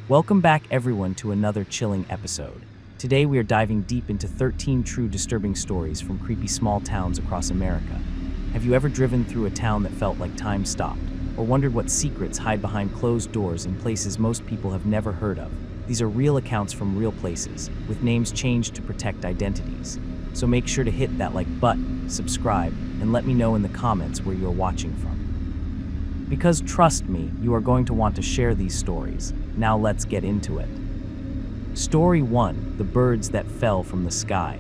Welcome back, everyone, to another chilling episode. Today we are diving deep into 13 true disturbing stories from creepy small towns across America. Have you ever driven through a town that felt like time stopped, or wondered what secrets hide behind closed doors in places most people have never heard of? These are real accounts from real places, with names changed to protect identities. So make sure to hit that like button, subscribe, and let me know in the comments where you are watching from. Because trust me, you are going to want to share these stories. Now let's get into it. Story 1: The Birds That Fell from the Sky.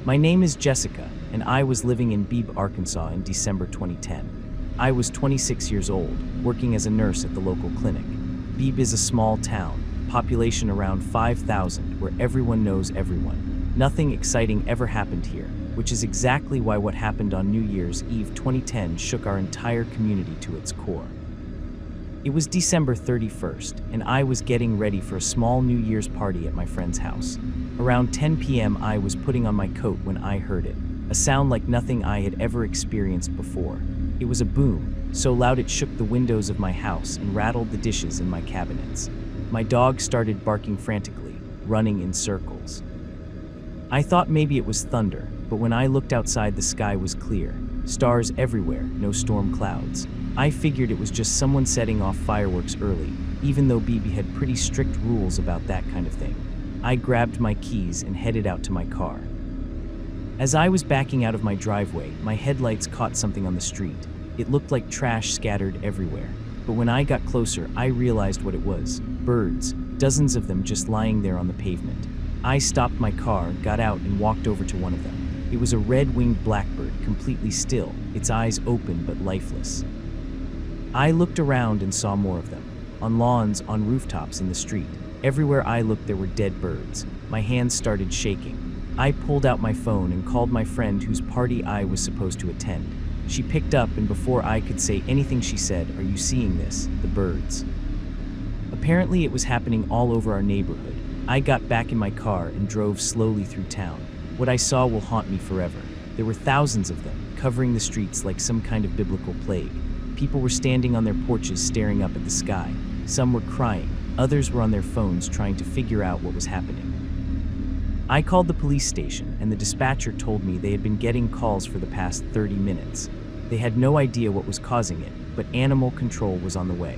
My name is Jessica, and I was living in Beebe, Arkansas in December 2010. I was 26 years old, working as a nurse at the local clinic. Beebe is a small town, population around 5,000, where everyone knows everyone. Nothing exciting ever happened here, which is exactly why what happened on New Year's Eve 2010 shook our entire community to its core. It was December 31st, and I was getting ready for a small New Year's party at my friend's house. Around 10 p.m. I was putting on my coat when I heard it, a sound like nothing I had ever experienced before. It was a boom, so loud it shook the windows of my house and rattled the dishes in my cabinets. My dog started barking frantically, running in circles. I thought maybe it was thunder, but when I looked outside, the sky was clear. Stars everywhere, no storm clouds. I figured it was just someone setting off fireworks early, even though Beebe had pretty strict rules about that kind of thing. I grabbed my keys and headed out to my car. As I was backing out of my driveway, my headlights caught something on the street. It looked like trash scattered everywhere. But when I got closer, I realized what it was. Birds, dozens of them just lying there on the pavement. I stopped my car, got out, and walked over to one of them. It was a red-winged blackbird, completely still, its eyes open but lifeless. I looked around and saw more of them. On lawns, on rooftops, in the street. Everywhere I looked there were dead birds. My hands started shaking. I pulled out my phone and called my friend whose party I was supposed to attend. She picked up, and before I could say anything she said, "Are you seeing this? The birds." Apparently it was happening all over our neighborhood. I got back in my car and drove slowly through town. What I saw will haunt me forever. There were thousands of them, covering the streets like some kind of biblical plague. People were standing on their porches staring up at the sky. Some were crying, others were on their phones trying to figure out what was happening. I called the police station, and the dispatcher told me they had been getting calls for the past 30 minutes. They had no idea what was causing it, but animal control was on the way.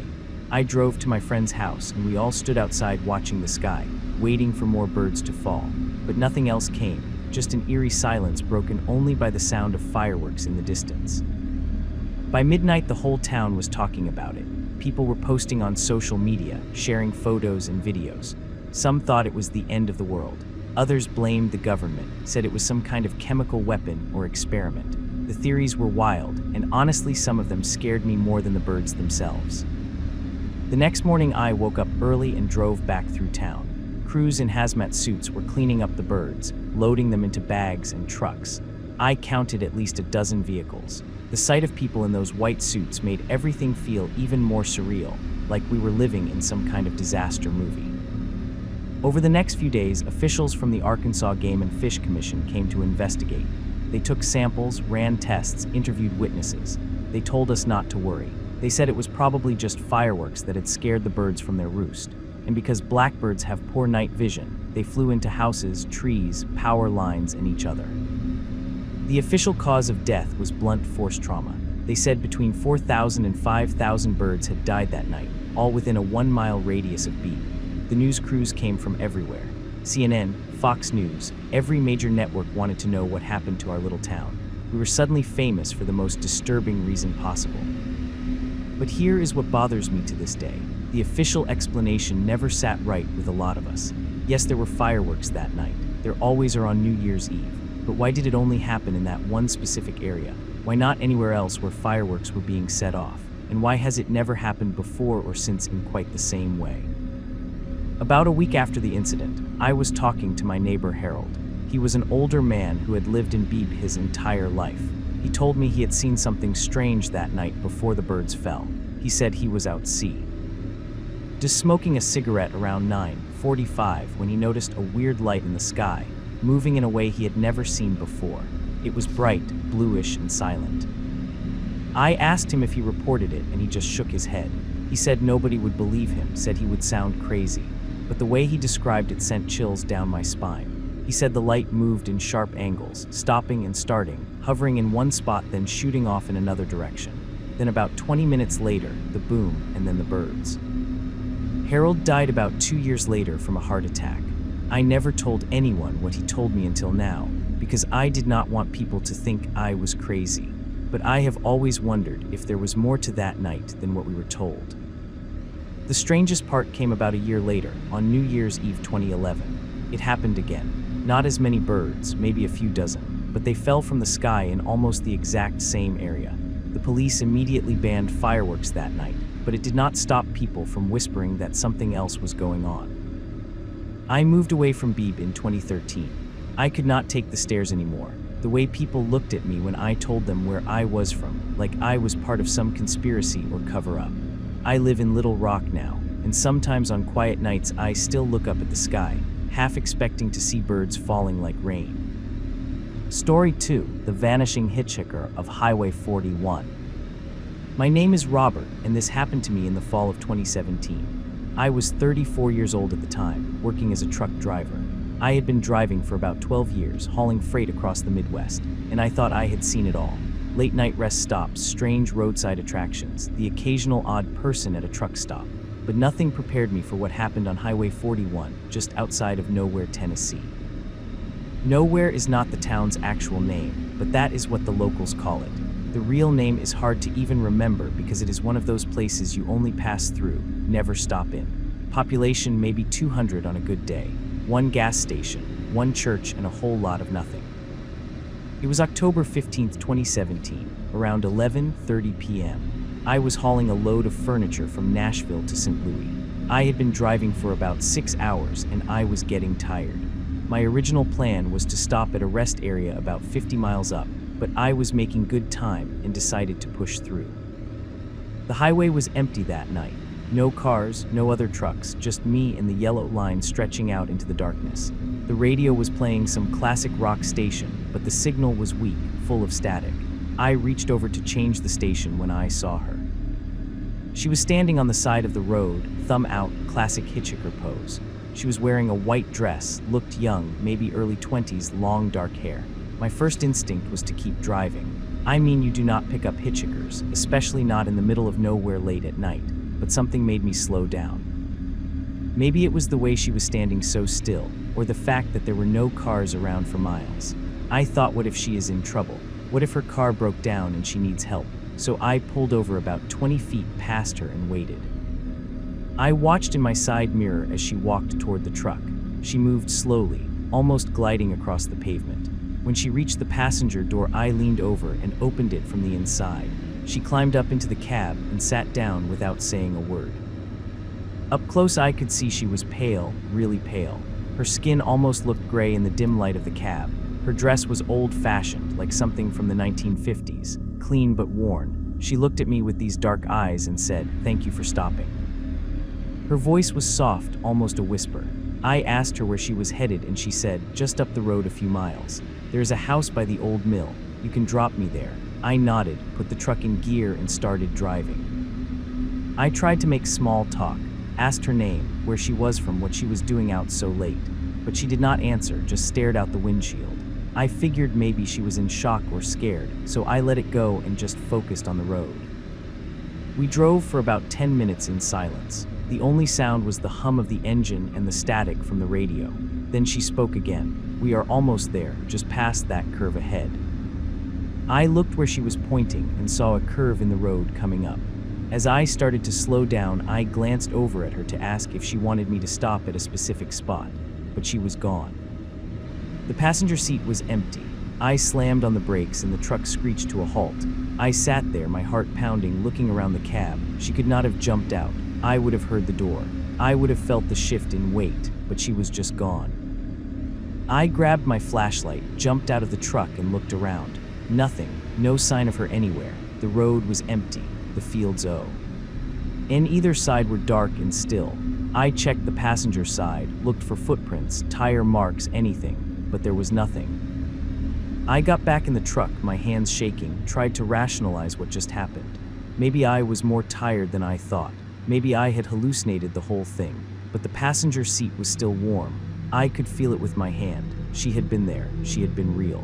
I drove to my friend's house, and we all stood outside watching the sky, waiting for more birds to fall. But nothing else came, just an eerie silence broken only by the sound of fireworks in the distance. By midnight, the whole town was talking about it. People were posting on social media, sharing photos and videos. Some thought it was the end of the world. Others blamed the government, said it was some kind of chemical weapon or experiment. The theories were wild, and honestly some of them scared me more than the birds themselves. The next morning I woke up early and drove back through town. Crews in hazmat suits were cleaning up the birds, loading them into bags and trucks. I counted at least a dozen vehicles. The sight of people in those white suits made everything feel even more surreal, like we were living in some kind of disaster movie. Over the next few days, officials from the Arkansas Game and Fish Commission came to investigate. They took samples, ran tests, interviewed witnesses. They told us not to worry. They said it was probably just fireworks that had scared the birds from their roost. And because blackbirds have poor night vision, they flew into houses, trees, power lines, and each other. The official cause of death was blunt force trauma. They said between 4,000 and 5,000 birds had died that night, all within a 1-mile radius of Beebe. The news crews came from everywhere. CNN, Fox News, every major network wanted to know what happened to our little town. We were suddenly famous for the most disturbing reason possible. But here is what bothers me to this day. The official explanation never sat right with a lot of us. Yes, there were fireworks that night. There always are on New Year's Eve. But why did it only happen in that one specific area? Why not anywhere else where fireworks were being set off? And why has it never happened before or since in quite the same way? About a week after the incident, I was talking to my neighbor Harold. He was an older man who had lived in Beebe his entire life. He told me he had seen something strange that night before the birds fell. He said he was out sea, just smoking a cigarette around 9:45 when he noticed a weird light in the sky, moving in a way he had never seen before. It was bright, bluish, and silent. I asked him if he reported it, and he just shook his head. He said nobody would believe him, said he would sound crazy. But the way he described it sent chills down my spine. He said the light moved in sharp angles, stopping and starting, hovering in one spot then shooting off in another direction. Then about 20 minutes later, the boom, and then the birds. Harold died about 2 years later from a heart attack. I never told anyone what he told me until now, because I did not want people to think I was crazy. But I have always wondered if there was more to that night than what we were told. The strangest part came about a year later, on New Year's Eve 2011. It happened again. Not as many birds, maybe a few dozen, but they fell from the sky in almost the exact same area. The police immediately banned fireworks that night, but it did not stop people from whispering that something else was going on. I moved away from Beebe in 2013. I could not take the stairs anymore. The way people looked at me when I told them where I was from, like I was part of some conspiracy or cover-up. I live in Little Rock now, and sometimes on quiet nights I still look up at the sky, half expecting to see birds falling like rain. Story 2, The Vanishing Hitchhiker of Highway 41. My name is Robert, and this happened to me in the fall of 2017. I was 34 years old at the time, working as a truck driver. I had been driving for about 12 years, hauling freight across the Midwest, and I thought I had seen it all. Late-night rest stops, strange roadside attractions, the occasional odd person at a truck stop. But nothing prepared me for what happened on Highway 41, just outside of Nowhere, Tennessee. Nowhere is not the town's actual name, but that is what the locals call it. The real name is hard to even remember because it is one of those places you only pass through, never stop in. Population maybe 200 on a good day. One gas station, one church, and a whole lot of nothing. It was October 15, 2017, around 11:30 p.m. I was hauling a load of furniture from Nashville to St. Louis. I had been driving for about 6 hours and I was getting tired. My original plan was to stop at a rest area about 50 miles up, but I was making good time and decided to push through. The highway was empty that night. No cars, no other trucks, just me and the yellow line stretching out into the darkness. The radio was playing some classic rock station, but the signal was weak, full of static. I reached over to change the station when I saw her. She was standing on the side of the road, thumb out, classic hitchhiker pose. She was wearing a white dress, looked young, maybe early 20s, long dark hair. My first instinct was to keep driving. I mean, you do not pick up hitchhikers, especially not in the middle of nowhere late at night, but something made me slow down. Maybe it was the way she was standing so still, or the fact that there were no cars around for miles. I thought, what if she is in trouble? What if her car broke down and she needs help? So I pulled over about 20 feet past her and waited. I watched in my side mirror as she walked toward the truck. She moved slowly, almost gliding across the pavement. When she reached the passenger door, I leaned over and opened it from the inside. She climbed up into the cab and sat down without saying a word. Up close I could see she was pale, really pale. Her skin almost looked gray in the dim light of the cab. Her dress was old-fashioned, like something from the 1950s, clean but worn. She looked at me with these dark eyes and said, "Thank you for stopping." Her voice was soft, almost a whisper. I asked her where she was headed and she said, "Just up the road a few miles. There's a house by the old mill. You can drop me there." I nodded, put the truck in gear, and started driving. I tried to make small talk, asked her name, where she was from, what she was doing out so late. But she did not answer, just stared out the windshield. I figured maybe she was in shock or scared, so I let it go and just focused on the road. We drove for about 10 minutes in silence. The only sound was the hum of the engine and the static from the radio. Then she spoke again. "We are almost there, just past that curve ahead." I looked where she was pointing and saw a curve in the road coming up. As I started to slow down, I glanced over at her to ask if she wanted me to stop at a specific spot, but she was gone. The passenger seat was empty. I slammed on the brakes and the truck screeched to a halt. I sat there, my heart pounding, looking around the cab. She could not have jumped out. I would have heard the door. I would have felt the shift in weight, but she was just gone. I grabbed my flashlight, jumped out of the truck, and looked around. Nothing, no sign of her anywhere. The road was empty, the fields in either side were dark and still. I checked the passenger side, looked for footprints, tire marks, anything, but there was nothing. I got back in the truck, my hands shaking, tried to rationalize what just happened. Maybe I was more tired than I thought. Maybe I had hallucinated the whole thing, but the passenger seat was still warm. I could feel it with my hand. She had been there. She had been real.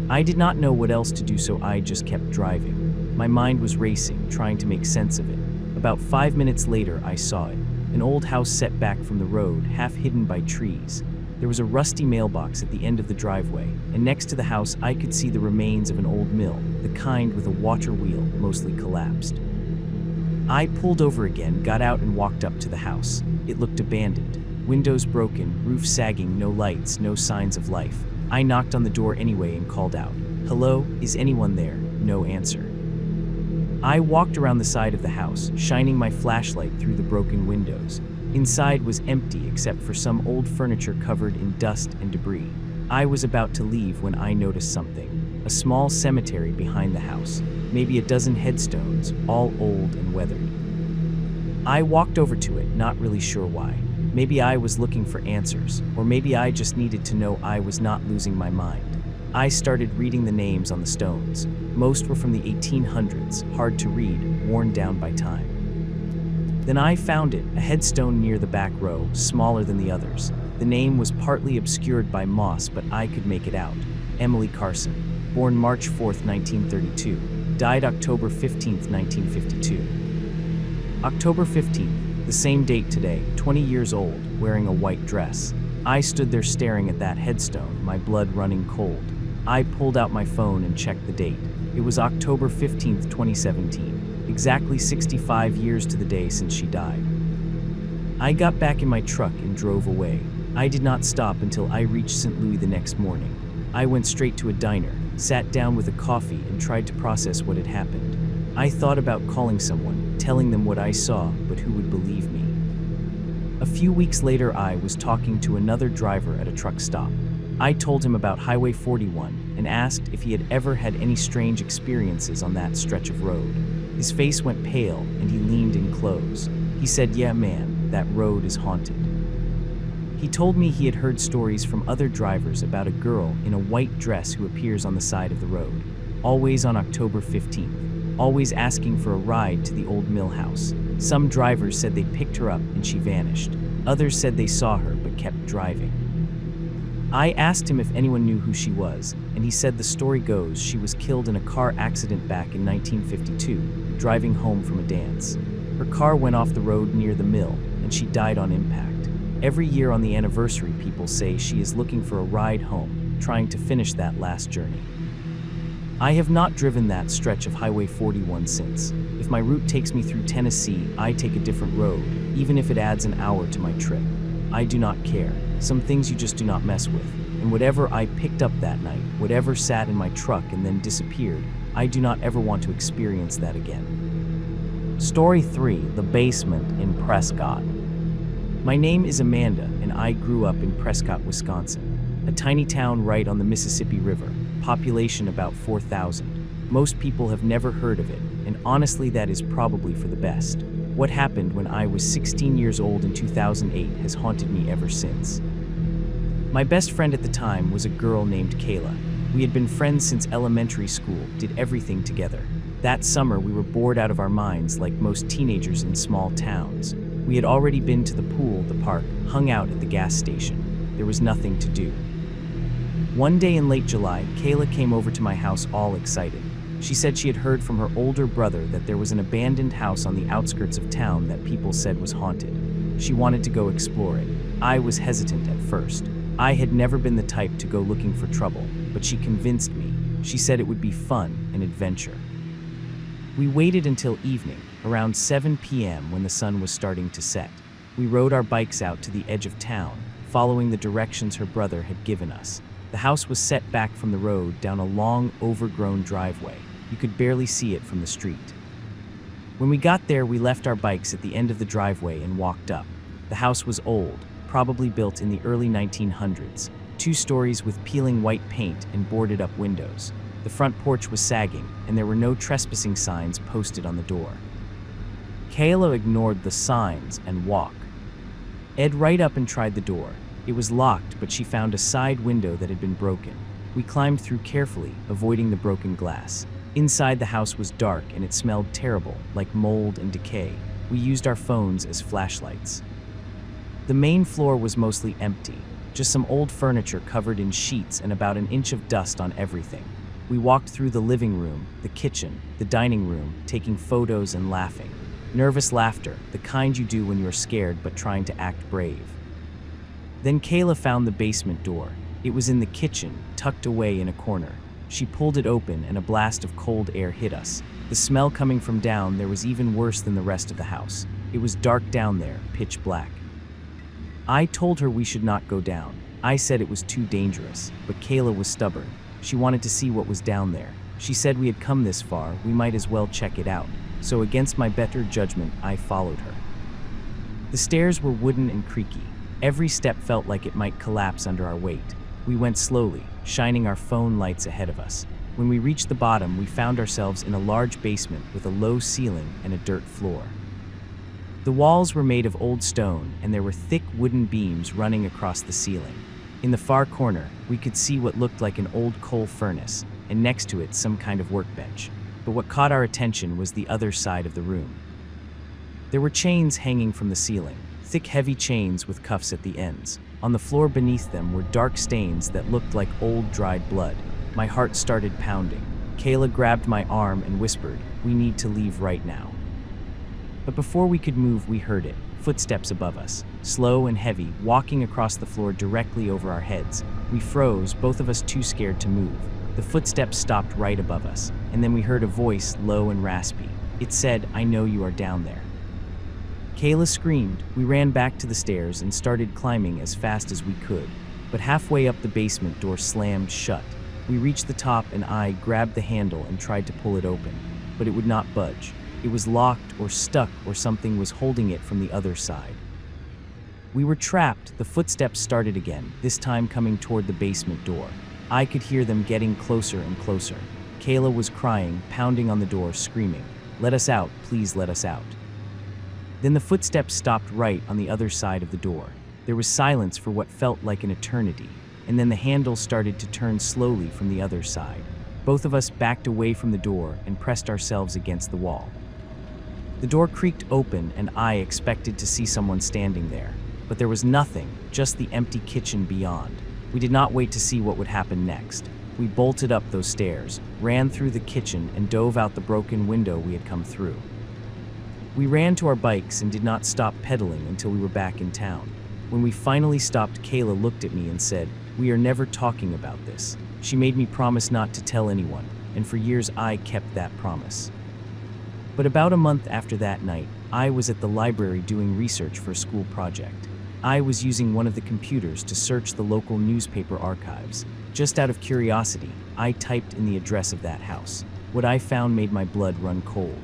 I did not know what else to do, so I just kept driving. My mind was racing, trying to make sense of it. About 5 minutes later, I saw it. An old house set back from the road, half hidden by trees. There was a rusty mailbox at the end of the driveway, and next to the house I could see the remains of an old mill, the kind with a water wheel, mostly collapsed. I pulled over again, got out and walked up to the house. It looked abandoned. Windows broken, roof sagging, no lights, no signs of life. I knocked on the door anyway and called out, "Hello, is anyone there?" No answer. I walked around the side of the house, shining my flashlight through the broken windows. Inside was empty except for some old furniture covered in dust and debris. I was about to leave when I noticed something. A small cemetery behind the house, maybe a dozen headstones, all old and weathered. I walked over to it, not really sure why. Maybe I was looking for answers, or maybe I just needed to know I was not losing my mind. I started reading the names on the stones. Most were from the 1800s, hard to read, worn down by time. Then I found it, a headstone near the back row, smaller than the others. The name was partly obscured by moss, but I could make it out. Emily Carson, born March 4, 1932, died October 15, 1952. October 15th, the same date today, 20 years old, wearing a white dress. I stood there staring at that headstone, my blood running cold. I pulled out my phone and checked the date. It was October 15th, 2017, exactly 65 years to the day since she died. I got back in my truck and drove away. I did not stop until I reached St. Louis the next morning. I went straight to a diner, sat down with a coffee, and tried to process what had happened. I thought about calling someone, telling them what I saw, but who would believe me? A few weeks later, I was talking to another driver at a truck stop. I told him about Highway 41 and asked if he had ever had any strange experiences on that stretch of road. His face went pale and he leaned in close. He said, "Yeah, man, that road is haunted." He told me he had heard stories from other drivers about a girl in a white dress who appears on the side of the road, always on October 15th, always asking for a ride to the old mill house. Some drivers said they picked her up and she vanished. Others said they saw her but kept driving. I asked him if anyone knew who she was, and he said the story goes she was killed in a car accident back in 1952, driving home from a dance. Her car went off the road near the mill, and she died on impact. Every year on the anniversary, people say she is looking for a ride home, trying to finish that last journey. I have not driven that stretch of Highway 41 since. If my route takes me through Tennessee, I take a different road, even if it adds an hour to my trip. I do not care. Some things you just do not mess with. And whatever I picked up that night, whatever sat in my truck and then disappeared, I do not ever want to experience that again. Story 3, The Basement in Prescott. My name is Amanda, and I grew up in Prescott, Wisconsin, a tiny town right on the Mississippi River, population about 4,000. Most people have never heard of it, and honestly that is probably for the best. What happened when I was 16 years old in 2008 has haunted me ever since. My best friend at the time was a girl named Kayla. We had been friends since elementary school, did everything together. That summer we were bored out of our minds like most teenagers in small towns. We had already been to the pool, the park, hung out at the gas station. There was nothing to do. One day in late July, Kayla came over to my house all excited. She said she had heard from her older brother that there was an abandoned house on the outskirts of town that people said was haunted. She wanted to go explore it. I was hesitant at first. I had never been the type to go looking for trouble, but she convinced me. She said it would be fun, an adventure. We waited until evening, around 7 p.m. when the sun was starting to set. We rode our bikes out to the edge of town, following the directions her brother had given us. The house was set back from the road down a long, overgrown driveway. You could barely see it from the street. When we got there, we left our bikes at the end of the driveway and walked up. The house was old, probably built in the early 1900s, 2 stories with peeling white paint and boarded up windows. The front porch was sagging, and there were no trespassing signs posted on the door. Kayla ignored the signs and walked. Ed right up and tried the door. It was locked, but she found a side window that had been broken. We climbed through carefully, avoiding the broken glass. Inside the house was dark and it smelled terrible, like mold and decay. We used our phones as flashlights. The main floor was mostly empty, just some old furniture covered in sheets and about an inch of dust on everything. We walked through the living room, the kitchen, the dining room, taking photos and laughing. Nervous laughter, the kind you do when you're scared but trying to act brave. Then Kayla found the basement door. It was in the kitchen, tucked away in a corner. She pulled it open and a blast of cold air hit us. The smell coming from down there was even worse than the rest of the house. It was dark down there, pitch black. I told her we should not go down. I said it was too dangerous, but Kayla was stubborn. She wanted to see what was down there. She said we had come this far, we might as well check it out. So against my better judgment, I followed her. The stairs were wooden and creaky. Every step felt like it might collapse under our weight. We went slowly, shining our phone lights ahead of us. When we reached the bottom, we found ourselves in a large basement with a low ceiling and a dirt floor. The walls were made of old stone, and there were thick wooden beams running across the ceiling. In the far corner, we could see what looked like an old coal furnace, and next to it some kind of workbench. But what caught our attention was the other side of the room. There were chains hanging from the ceiling, thick heavy chains with cuffs at the ends. On the floor beneath them were dark stains that looked like old dried blood. My heart started pounding. Kayla grabbed my arm and whispered, "We need to leave right now." But before we could move, we heard it. Footsteps above us, slow and heavy, walking across the floor directly over our heads. We froze, both of us too scared to move. The footsteps stopped right above us, and then we heard a voice, low and raspy. It said, "I know you are down there." Kayla screamed. We ran back to the stairs and started climbing as fast as we could. But halfway up, the basement door slammed shut. We reached the top and I grabbed the handle and tried to pull it open, but it would not budge. It was locked or stuck, or something was holding it from the other side. We were trapped. The footsteps started again, this time coming toward the basement door. I could hear them getting closer and closer. Kayla was crying, pounding on the door, screaming, "Let us out, please let us out." Then the footsteps stopped right on the other side of the door. There was silence for what felt like an eternity, and then the handle started to turn slowly from the other side. Both of us backed away from the door and pressed ourselves against the wall. The door creaked open and I expected to see someone standing there, but there was nothing, just the empty kitchen beyond. We did not wait to see what would happen next. We bolted up those stairs, ran through the kitchen, and dove out the broken window we had come through. We ran to our bikes and did not stop pedaling until we were back in town. When we finally stopped, Kayla looked at me and said, "We are never talking about this." She made me promise not to tell anyone, and for years I kept that promise. But about a month after that night, I was at the library doing research for a school project. I was using one of the computers to search the local newspaper archives. Just out of curiosity, I typed in the address of that house. What I found made my blood run cold.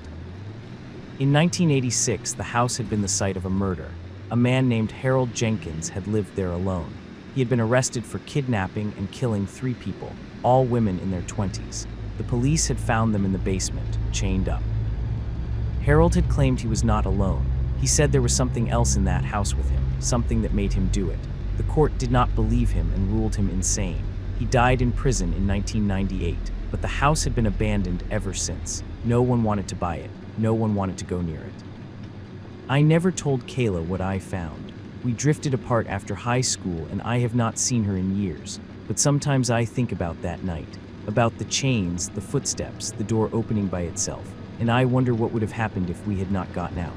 In 1986, the house had been the site of a murder. A man named Harold Jenkins had lived there alone. He had been arrested for kidnapping and killing 3 people, all women in their 20s. The police had found them in the basement, chained up. Harold had claimed he was not alone. He said there was something else in that house with him, something that made him do it. The court did not believe him and ruled him insane. He died in prison in 1998, but the house had been abandoned ever since. No one wanted to buy it. No one wanted to go near it. I never told Kayla what I found. We drifted apart after high school and I have not seen her in years, but sometimes I think about that night, about the chains, the footsteps, the door opening by itself, and I wonder what would have happened if we had not gotten out.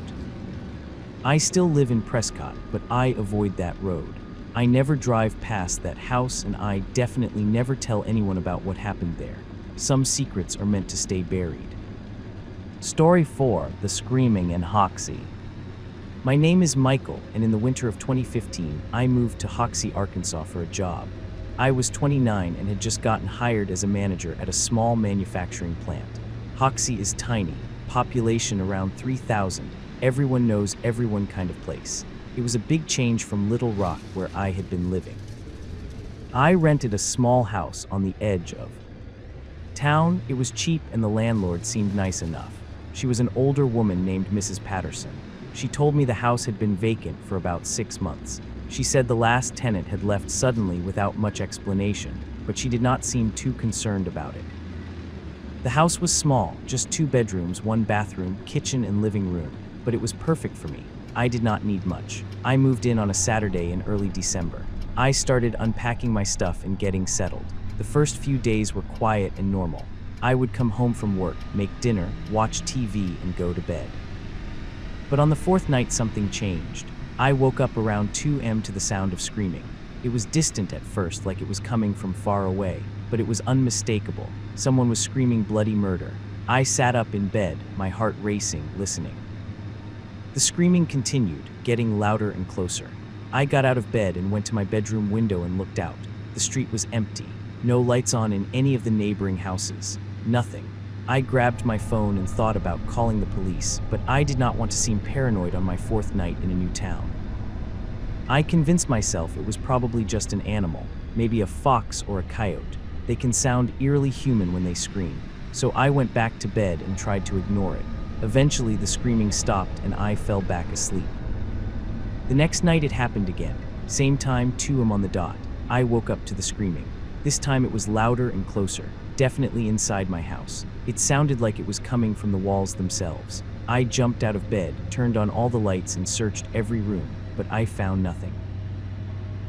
I still live in Prescott, but I avoid that road. I never drive past that house, and I definitely never tell anyone about what happened there. Some secrets are meant to stay buried. Story 4: The Screaming in Hoxie. My name is Michael, and in the winter of 2015, I moved to Hoxie, Arkansas for a job. I was 29 and had just gotten hired as a manager at a small manufacturing plant. Hoxie is tiny, population around 3,000, everyone knows everyone kind of place. It was a big change from Little Rock, where I had been living. I rented a small house on the edge of town. It was cheap and the landlord seemed nice enough. She was an older woman named Mrs. Patterson. She told me the house had been vacant for about 6 months. She said the last tenant had left suddenly without much explanation, but she did not seem too concerned about it. The house was small, just 2 bedrooms, 1 bathroom, kitchen and living room. but it was perfect for me. I did not need much. I moved in on a Saturday in early December. I started unpacking my stuff and getting settled. The first few days were quiet and normal. I would come home from work, make dinner, watch TV, and go to bed. But on the fourth night, something changed. I woke up around 2 a.m. to the sound of screaming. It was distant at first, like it was coming from far away, but it was unmistakable. Someone was screaming bloody murder. I sat up in bed, my heart racing, listening. The screaming continued, getting louder and closer. I got out of bed and went to my bedroom window and looked out. The street was empty. No lights on in any of the neighboring houses. Nothing. I grabbed my phone and thought about calling the police, but I did not want to seem paranoid on my fourth night in a new town. I convinced myself it was probably just an animal, maybe a fox or a coyote. They can sound eerily human when they scream, so I went back to bed and tried to ignore it. Eventually, the screaming stopped and I fell back asleep. The next night it happened again. Same time, 2 a.m. on the dot. I woke up to the screaming. This time it was louder and closer, definitely inside my house. It sounded like it was coming from the walls themselves. I jumped out of bed, turned on all the lights, and searched every room, but I found nothing.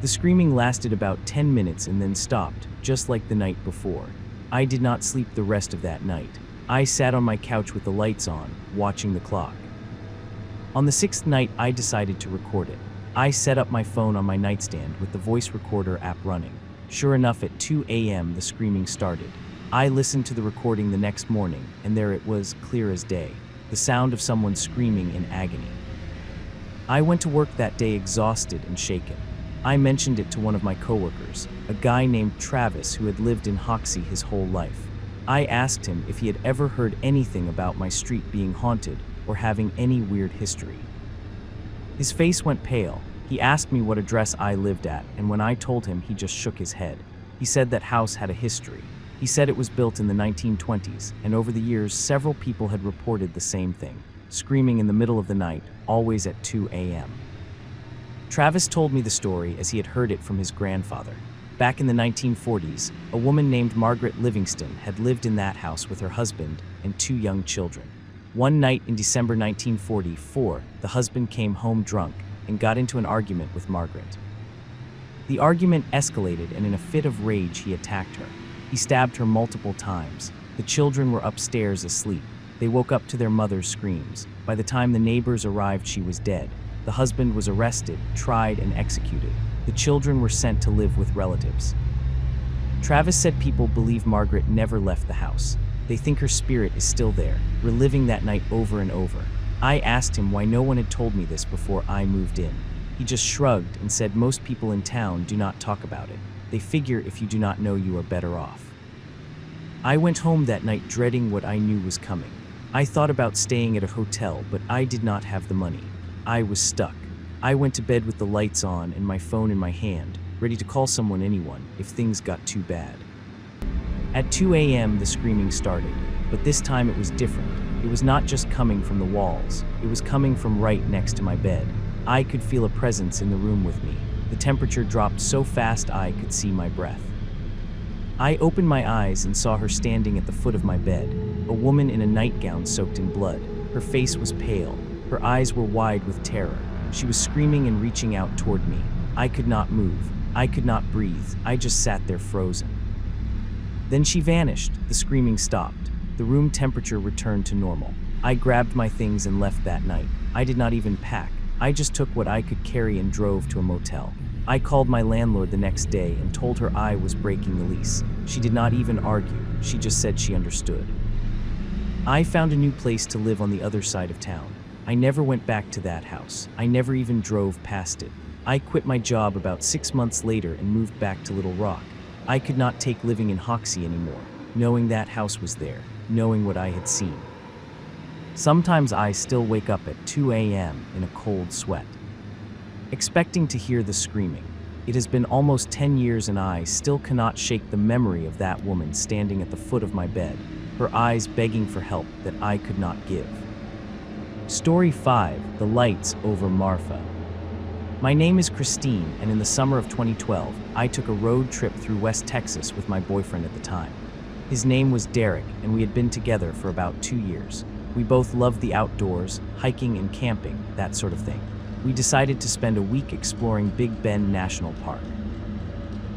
The screaming lasted about 10 minutes and then stopped, just like the night before. I did not sleep the rest of that night. I sat on my couch with the lights on, watching the clock. On the 6th night, I decided to record it. I set up my phone on my nightstand with the voice recorder app running. Sure enough, at 2 a.m. the screaming started. I listened to the recording the next morning, and there it was, clear as day. The sound of someone screaming in agony. I went to work that day exhausted and shaken. I mentioned it to one of my coworkers, a guy named Travis who had lived in Hoxie his whole life. I asked him if he had ever heard anything about my street being haunted or having any weird history. His face went pale. He asked me what address I lived at, and when I told him, he just shook his head. He said that house had a history. He said it was built in the 1920s, and over the years, several people had reported the same thing, screaming in the middle of the night, always at 2 a.m. Travis told me the story as he had heard it from his grandfather. Back in the 1940s, a woman named Margaret Livingston had lived in that house with her husband and 2 young children. One night in December 1944, the husband came home drunk and got into an argument with Margaret. The argument escalated, and in a fit of rage, he attacked her. He stabbed her multiple times. The children were upstairs asleep. They woke up to their mother's screams. By the time the neighbors arrived, she was dead. The husband was arrested, tried, and executed. The children were sent to live with relatives. Travis said people believe Margaret never left the house. They think her spirit is still there, reliving that night over and over. I asked him why no one had told me this before I moved in. He just shrugged and said most people in town do not talk about it. They figure if you do not know, you are better off. I went home that night dreading what I knew was coming. I thought about staying at a hotel, but I did not have the money. I was stuck. I went to bed with the lights on and my phone in my hand, ready to call someone, anyone, if things got too bad. At 2 a.m. the screaming started, but this time it was different. It was not just coming from the walls, it was coming from right next to my bed. I could feel a presence in the room with me. The temperature dropped so fast I could see my breath. I opened my eyes and saw her standing at the foot of my bed, a woman in a nightgown soaked in blood. Her face was pale, her eyes were wide with terror. She was screaming and reaching out toward me. I could not move. I could not breathe. I just sat there frozen. Then she vanished. The screaming stopped. The room temperature returned to normal. I grabbed my things and left that night. I did not even pack. I just took what I could carry and drove to a motel. I called my landlord the next day and told her I was breaking the lease. She did not even argue. She just said she understood. I found a new place to live on the other side of town. I never went back to that house. I never even drove past it. I quit my job about 6 months later and moved back to Little Rock. I could not take living in Hoxie anymore, knowing that house was there, knowing what I had seen. Sometimes I still wake up at 2 a.m. in a cold sweat, expecting to hear the screaming. It has been almost 10 years and I still cannot shake the memory of that woman standing at the foot of my bed, her eyes begging for help that I could not give. Story 5: The Lights over Marfa. My name is Christine, and in the summer of 2012, I took a road trip through West Texas with my boyfriend at the time. His name was Derek, and we had been together for about 2 years. We both loved the outdoors, hiking and camping, that sort of thing. We decided to spend a week exploring Big Bend National Park.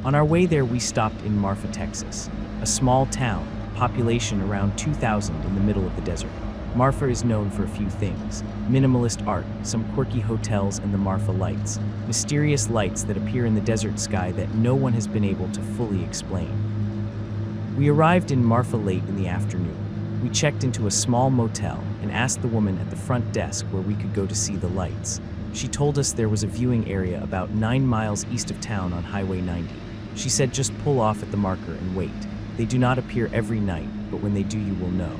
On our way there, we stopped in Marfa, Texas, a small town, population around 2,000 in the middle of the desert. Marfa is known for a few things: minimalist art, some quirky hotels, and the Marfa lights, mysterious lights that appear in the desert sky that no one has been able to fully explain. We arrived in Marfa late in the afternoon. We checked into a small motel and asked the woman at the front desk where we could go to see the lights. She told us there was a viewing area about 9 miles east of town on Highway 90. She said just pull off at the marker and wait. They do not appear every night, but when they do, you will know.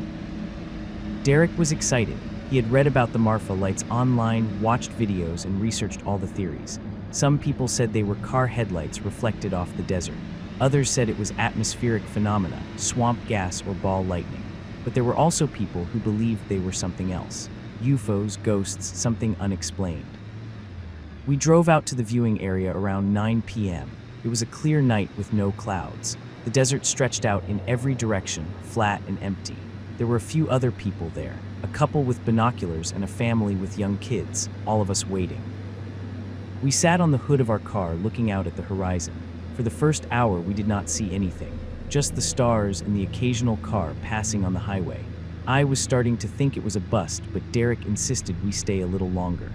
Derek was excited. He had read about the Marfa lights online, watched videos, and researched all the theories. Some people said they were car headlights reflected off the desert. Others said it was atmospheric phenomena, swamp gas, or ball lightning. But there were also people who believed they were something else: UFOs, ghosts, something unexplained. We drove out to the viewing area around 9 p.m. It was a clear night with no clouds. The desert stretched out in every direction, flat and empty. There were a few other people there, a couple with binoculars and a family with young kids, all of us waiting. We sat on the hood of our car looking out at the horizon. For the first hour, we did not see anything, just the stars and the occasional car passing on the highway. I was starting to think it was a bust, but Derek insisted we stay a little longer.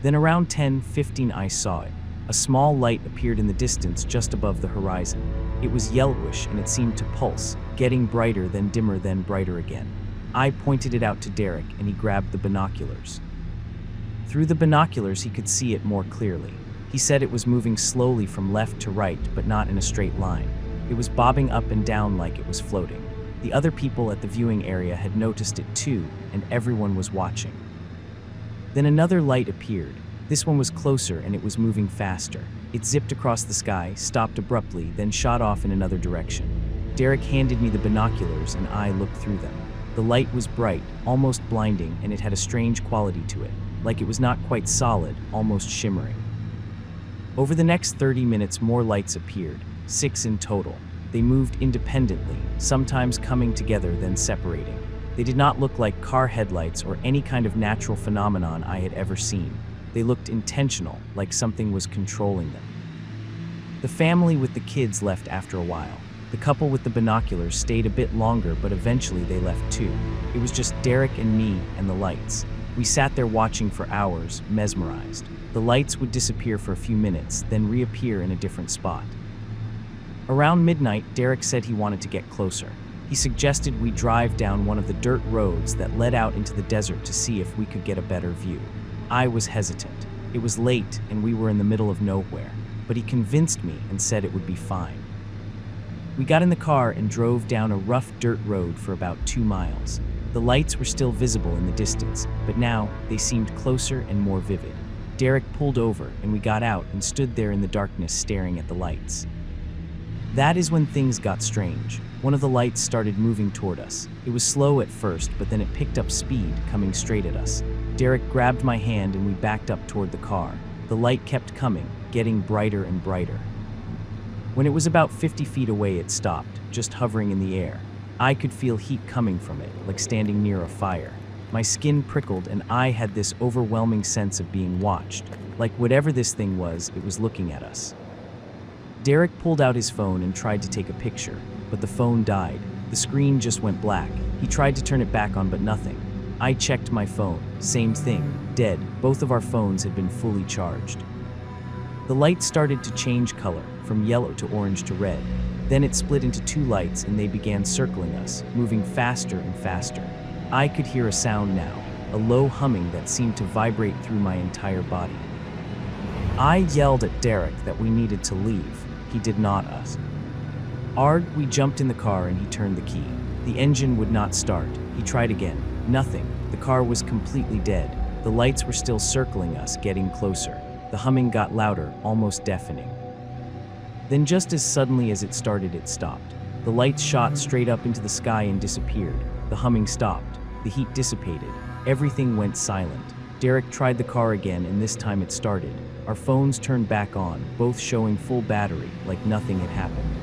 Then around 10:15 I saw it. A small light appeared in the distance just above the horizon. It was yellowish and it seemed to pulse, getting brighter, then dimmer, then brighter again. I pointed it out to Derek and he grabbed the binoculars. Through the binoculars he could see it more clearly. He said it was moving slowly from left to right, but not in a straight line. It was bobbing up and down like it was floating. The other people at the viewing area had noticed it too, and everyone was watching. Then another light appeared. This one was closer and it was moving faster. It zipped across the sky, stopped abruptly, then shot off in another direction. Derek handed me the binoculars and I looked through them. The light was bright, almost blinding, and it had a strange quality to it, like it was not quite solid, almost shimmering. Over the next 30 minutes, more lights appeared, 6 in total. They moved independently, sometimes coming together then separating. They did not look like car headlights or any kind of natural phenomenon I had ever seen. They looked intentional, like something was controlling them. The family with the kids left after a while. The couple with the binoculars stayed a bit longer, but eventually they left too. It was just Derek and me and the lights. We sat there watching for hours, mesmerized. The lights would disappear for a few minutes, then reappear in a different spot. Around midnight, Derek said he wanted to get closer. He suggested we drive down one of the dirt roads that led out into the desert to see if we could get a better view. I was hesitant. It was late and we were in the middle of nowhere, but he convinced me and said it would be fine. We got in the car and drove down a rough dirt road for about 2 miles. The lights were still visible in the distance, but now they seemed closer and more vivid. Derek pulled over and we got out and stood there in the darkness staring at the lights. That is when things got strange. One of the lights started moving toward us. It was slow at first, but then it picked up speed, coming straight at us. Derek grabbed my hand and we backed up toward the car. The light kept coming, getting brighter and brighter. When it was about 50 feet away, it stopped, just hovering in the air. I could feel heat coming from it, like standing near a fire. My skin prickled and I had this overwhelming sense of being watched. Like whatever this thing was, it was looking at us. Derek pulled out his phone and tried to take a picture, but the phone died. The screen just went black. He tried to turn it back on, but nothing. I checked my phone. Same thing. Dead. Both of our phones had been fully charged. The light started to change color, from yellow to orange to red. Then it split into 2 lights and they began circling us, moving faster and faster. I could hear a sound now, a low humming that seemed to vibrate through my entire body. I yelled at Derek that we needed to leave. He did not us. We jumped in the car and he turned the key. The engine would not start. He tried again. Nothing. The car was completely dead. The lights were still circling us, getting closer. The humming got louder, almost deafening. Then just as suddenly as it started, it stopped. The lights shot straight up into the sky and disappeared. The humming stopped. The heat dissipated. Everything went silent. Derek tried the car again and this time it started. Our phones turned back on, both showing full battery, like nothing had happened.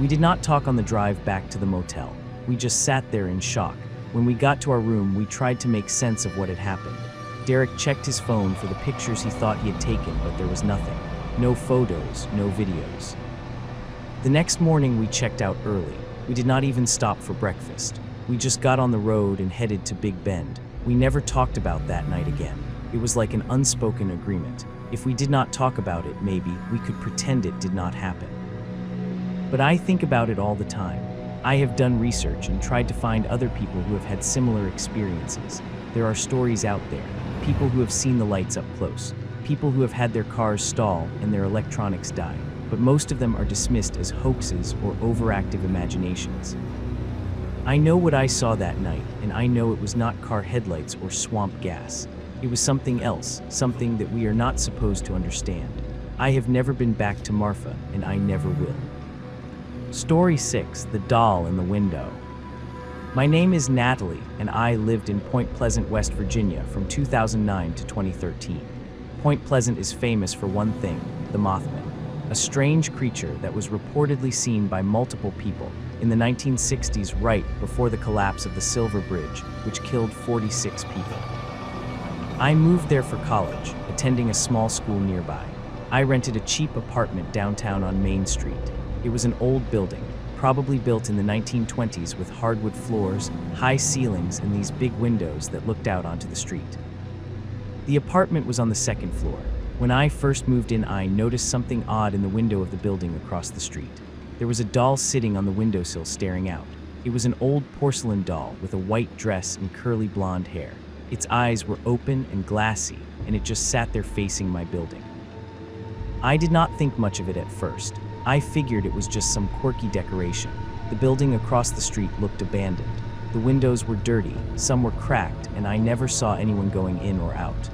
We did not talk on the drive back to the motel. We just sat there in shock. When we got to our room, we tried to make sense of what had happened. Derek checked his phone for the pictures he thought he had taken, but there was nothing. No photos, no videos. The next morning, we checked out early. We did not even stop for breakfast. We just got on the road and headed to Big Bend. We never talked about that night again. It was like an unspoken agreement. If we did not talk about it, maybe we could pretend it did not happen. But I think about it all the time. I have done research and tried to find other people who have had similar experiences. There are stories out there, people who have seen the lights up close, people who have had their cars stall and their electronics die, but most of them are dismissed as hoaxes or overactive imaginations. I know what I saw that night, and I know it was not car headlights or swamp gas. It was something else, something that we are not supposed to understand. I have never been back to Marfa, and I never will. Story 6, The Doll in the Window. My name is Natalie, and I lived in Point Pleasant, West Virginia from 2009 to 2013. Point Pleasant is famous for one thing, the Mothman, a strange creature that was reportedly seen by multiple people in the 1960s, right before the collapse of the Silver Bridge, which killed 46 people. I moved there for college, attending a small school nearby. I rented a cheap apartment downtown on Main Street. It was an old building, probably built in the 1920s with hardwood floors, high ceilings, and these big windows that looked out onto the street. The apartment was on the second floor. When I first moved in, I noticed something odd in the window of the building across the street. There was a doll sitting on the windowsill staring out. It was an old porcelain doll with a white dress and curly blonde hair. Its eyes were open and glassy, and it just sat there facing my building. I did not think much of it at first. I figured it was just some quirky decoration. The building across the street looked abandoned. The windows were dirty, some were cracked, and I never saw anyone going in or out.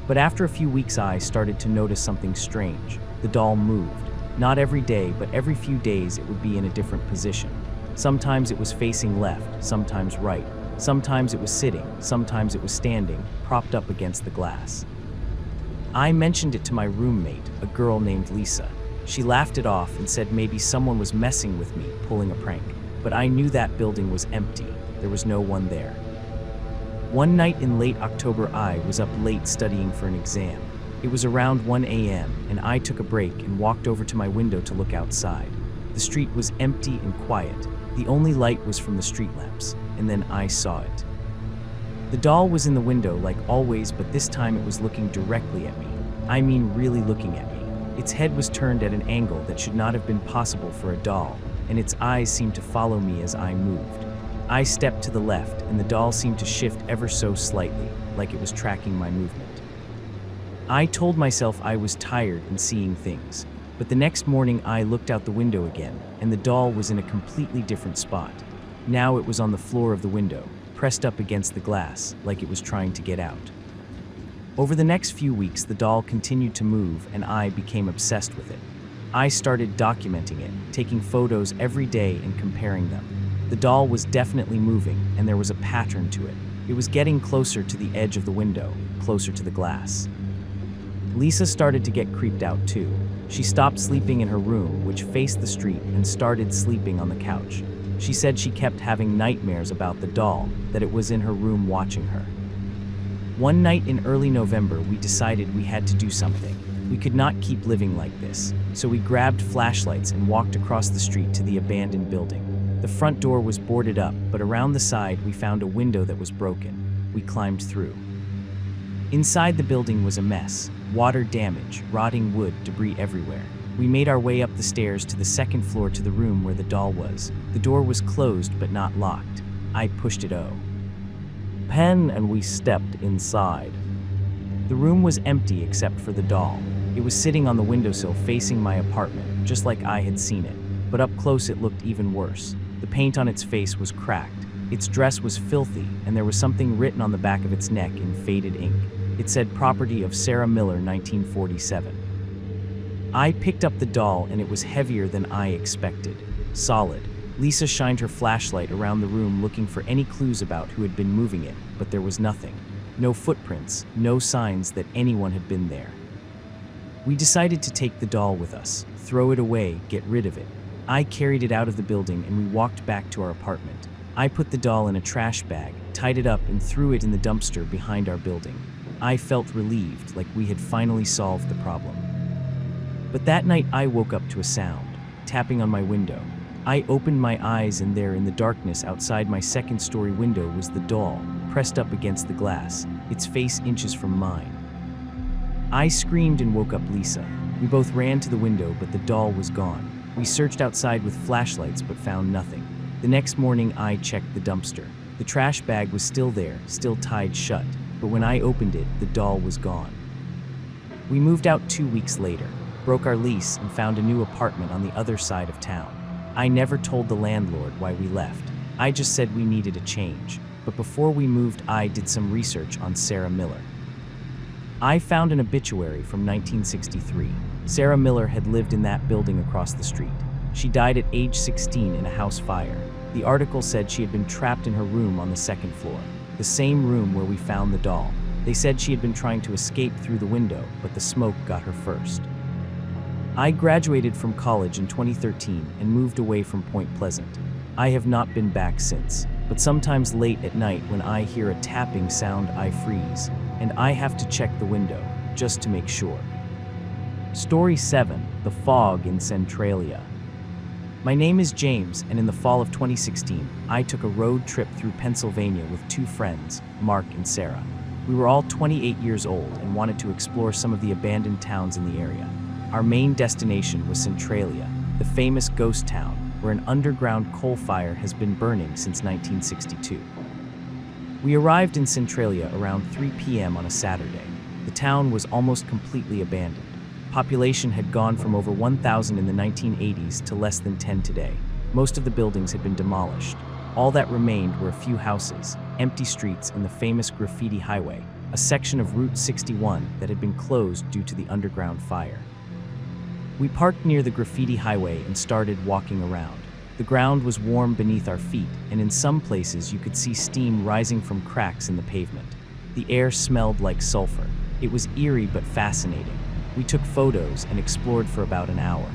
But after a few weeks, I started to notice something strange. The doll moved. Not every day, but every few days it would be in a different position. Sometimes it was facing left, sometimes right. Sometimes it was sitting, sometimes it was standing, propped up against the glass. I mentioned it to my roommate, a girl named Lisa. She laughed it off and said maybe someone was messing with me, pulling a prank. But I knew that building was empty. There was no one there. One night in late October, I was up late studying for an exam. It was around 1 a.m., and I took a break and walked over to my window to look outside. The street was empty and quiet. The only light was from the street lamps, and then I saw it. The doll was in the window like always, but this time it was looking directly at me. I mean, really looking at me. Its head was turned at an angle that should not have been possible for a doll, and its eyes seemed to follow me as I moved. I stepped to the left, and the doll seemed to shift ever so slightly, like it was tracking my movement. I told myself I was tired and seeing things, but the next morning I looked out the window again, and the doll was in a completely different spot. Now it was on the floor of the window, pressed up against the glass, like it was trying to get out. Over the next few weeks, the doll continued to move, and I became obsessed with it. I started documenting it, taking photos every day and comparing them. The doll was definitely moving, and there was a pattern to it. It was getting closer to the edge of the window, closer to the glass. Lisa started to get creeped out too. She stopped sleeping in her room, which faced the street, and started sleeping on the couch. She said she kept having nightmares about the doll, that it was in her room watching her. One night in early November, we decided we had to do something. We could not keep living like this, so we grabbed flashlights and walked across the street to the abandoned building. The front door was boarded up, but around the side we found a window that was broken. We climbed through. Inside the building was a mess. Water damage, rotting wood, debris everywhere. We made our way up the stairs to the second floor to the room where the doll was. The door was closed but not locked. I pushed it open, and we stepped inside. The room was empty except for the doll. It was sitting on the windowsill facing my apartment, just like I had seen it. But up close it looked even worse. The paint on its face was cracked. Its dress was filthy, and there was something written on the back of its neck in faded ink. It said property of Sarah Miller, 1947. I picked up the doll, and it was heavier than I expected. Solid. Lisa shined her flashlight around the room looking for any clues about who had been moving it, but there was nothing. No footprints, no signs that anyone had been there. We decided to take the doll with us, throw it away, get rid of it. I carried it out of the building, and we walked back to our apartment. I put the doll in a trash bag, tied it up, and threw it in the dumpster behind our building. I felt relieved, like we had finally solved the problem. But that night I woke up to a sound, tapping on my window. I opened my eyes, and there in the darkness outside my second-story window was the doll, pressed up against the glass, its face inches from mine. I screamed and woke up Lisa. We both ran to the window, but the doll was gone. We searched outside with flashlights but found nothing. The next morning I checked the dumpster. The trash bag was still there, still tied shut, but when I opened it, the doll was gone. We moved out 2 weeks later, broke our lease, and found a new apartment on the other side of town. I never told the landlord why we left. I just said we needed a change. But before we moved, I did some research on Sarah Miller. I found an obituary from 1963. Sarah Miller had lived in that building across the street. She died at age 16 in a house fire. The article said she had been trapped in her room on the second floor, the same room where we found the doll. They said she had been trying to escape through the window, but the smoke got her first. I graduated from college in 2013 and moved away from Point Pleasant. I have not been back since, but sometimes late at night when I hear a tapping sound, I freeze, and I have to check the window, just to make sure. Story 7, The Fog in Centralia. My name is James, and in the fall of 2016, I took a road trip through Pennsylvania with 2 friends, Mark and Sarah. We were all 28 years old and wanted to explore some of the abandoned towns in the area. Our main destination was Centralia, the famous ghost town where an underground coal fire has been burning since 1962. We arrived in Centralia around 3 p.m. on a Saturday. The town was almost completely abandoned. Population had gone from over 1,000 in the 1980s to less than 10 today. Most of the buildings had been demolished. All that remained were a few houses, empty streets, and the famous graffiti highway, a section of Route 61 that had been closed due to the underground fire. We parked near the graffiti highway and started walking around. The ground was warm beneath our feet, and in some places you could see steam rising from cracks in the pavement. The air smelled like sulfur. It was eerie but fascinating. We took photos and explored for about an hour.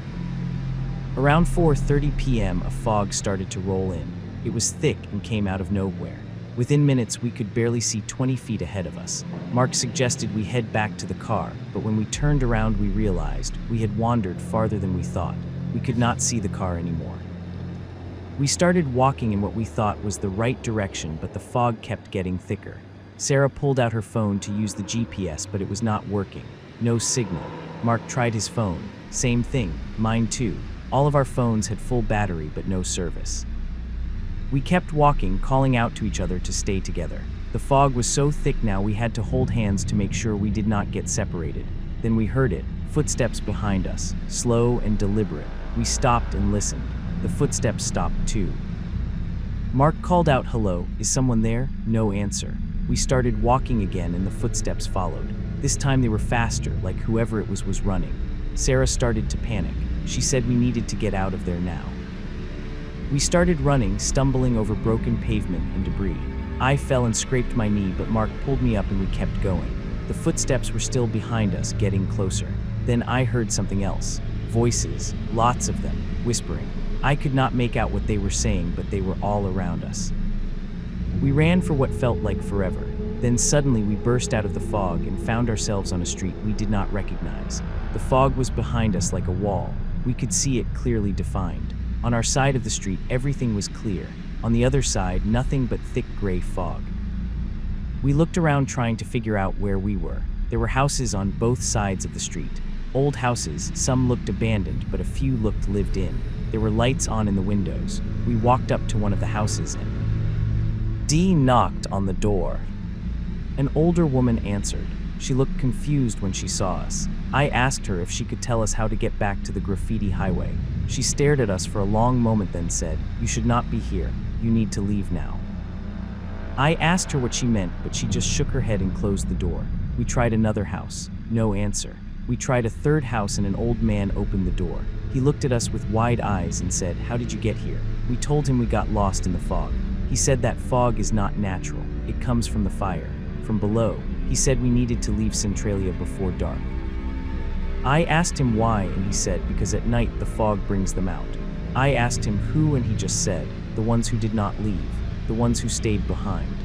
Around 4:30 p.m., a fog started to roll in. It was thick and came out of nowhere. Within minutes, we could barely see 20 feet ahead of us. Mark suggested we head back to the car, but when we turned around, we realized we had wandered farther than we thought. We could not see the car anymore. We started walking in what we thought was the right direction, but the fog kept getting thicker. Sarah pulled out her phone to use the GPS, but it was not working. No signal. Mark tried his phone. Same thing. Mine too. All of our phones had full battery, but no service. We kept walking, calling out to each other to stay together. The fog was so thick now we had to hold hands to make sure we did not get separated. Then we heard it, footsteps behind us, slow and deliberate. We stopped and listened. The footsteps stopped too. Mark called out, "Hello, is someone there?" No answer. We started walking again and the footsteps followed. This time they were faster, like whoever it was running. Sarah started to panic. She said we needed to get out of there now. We started running, stumbling over broken pavement and debris. I fell and scraped my knee, but Mark pulled me up and we kept going. The footsteps were still behind us, getting closer. Then I heard something else. Voices, lots of them, whispering. I could not make out what they were saying, but they were all around us. We ran for what felt like forever. Then suddenly we burst out of the fog and found ourselves on a street we did not recognize. The fog was behind us like a wall. We could see it clearly defined. On our side of the street, everything was clear. On the other side, nothing but thick gray fog. We looked around trying to figure out where we were. There were houses on both sides of the street. Old houses, some looked abandoned, but a few looked lived in. There were lights on in the windows. We walked up to one of the houses and Dee knocked on the door. An older woman answered. She looked confused when she saw us. I asked her if she could tell us how to get back to the graffiti highway. She stared at us for a long moment, then said, "You should not be here. You need to leave now." I asked her what she meant, but she just shook her head and closed the door. We tried another house. No answer. We tried a third house and an old man opened the door. He looked at us with wide eyes and said, "How did you get here?" We told him we got lost in the fog. He said that fog is not natural. It comes from the fire. From below. He said we needed to leave Centralia before dark. I asked him why, and he said because at night the fog brings them out. I asked him who, and he just said, the ones who did not leave. the ones who stayed behind.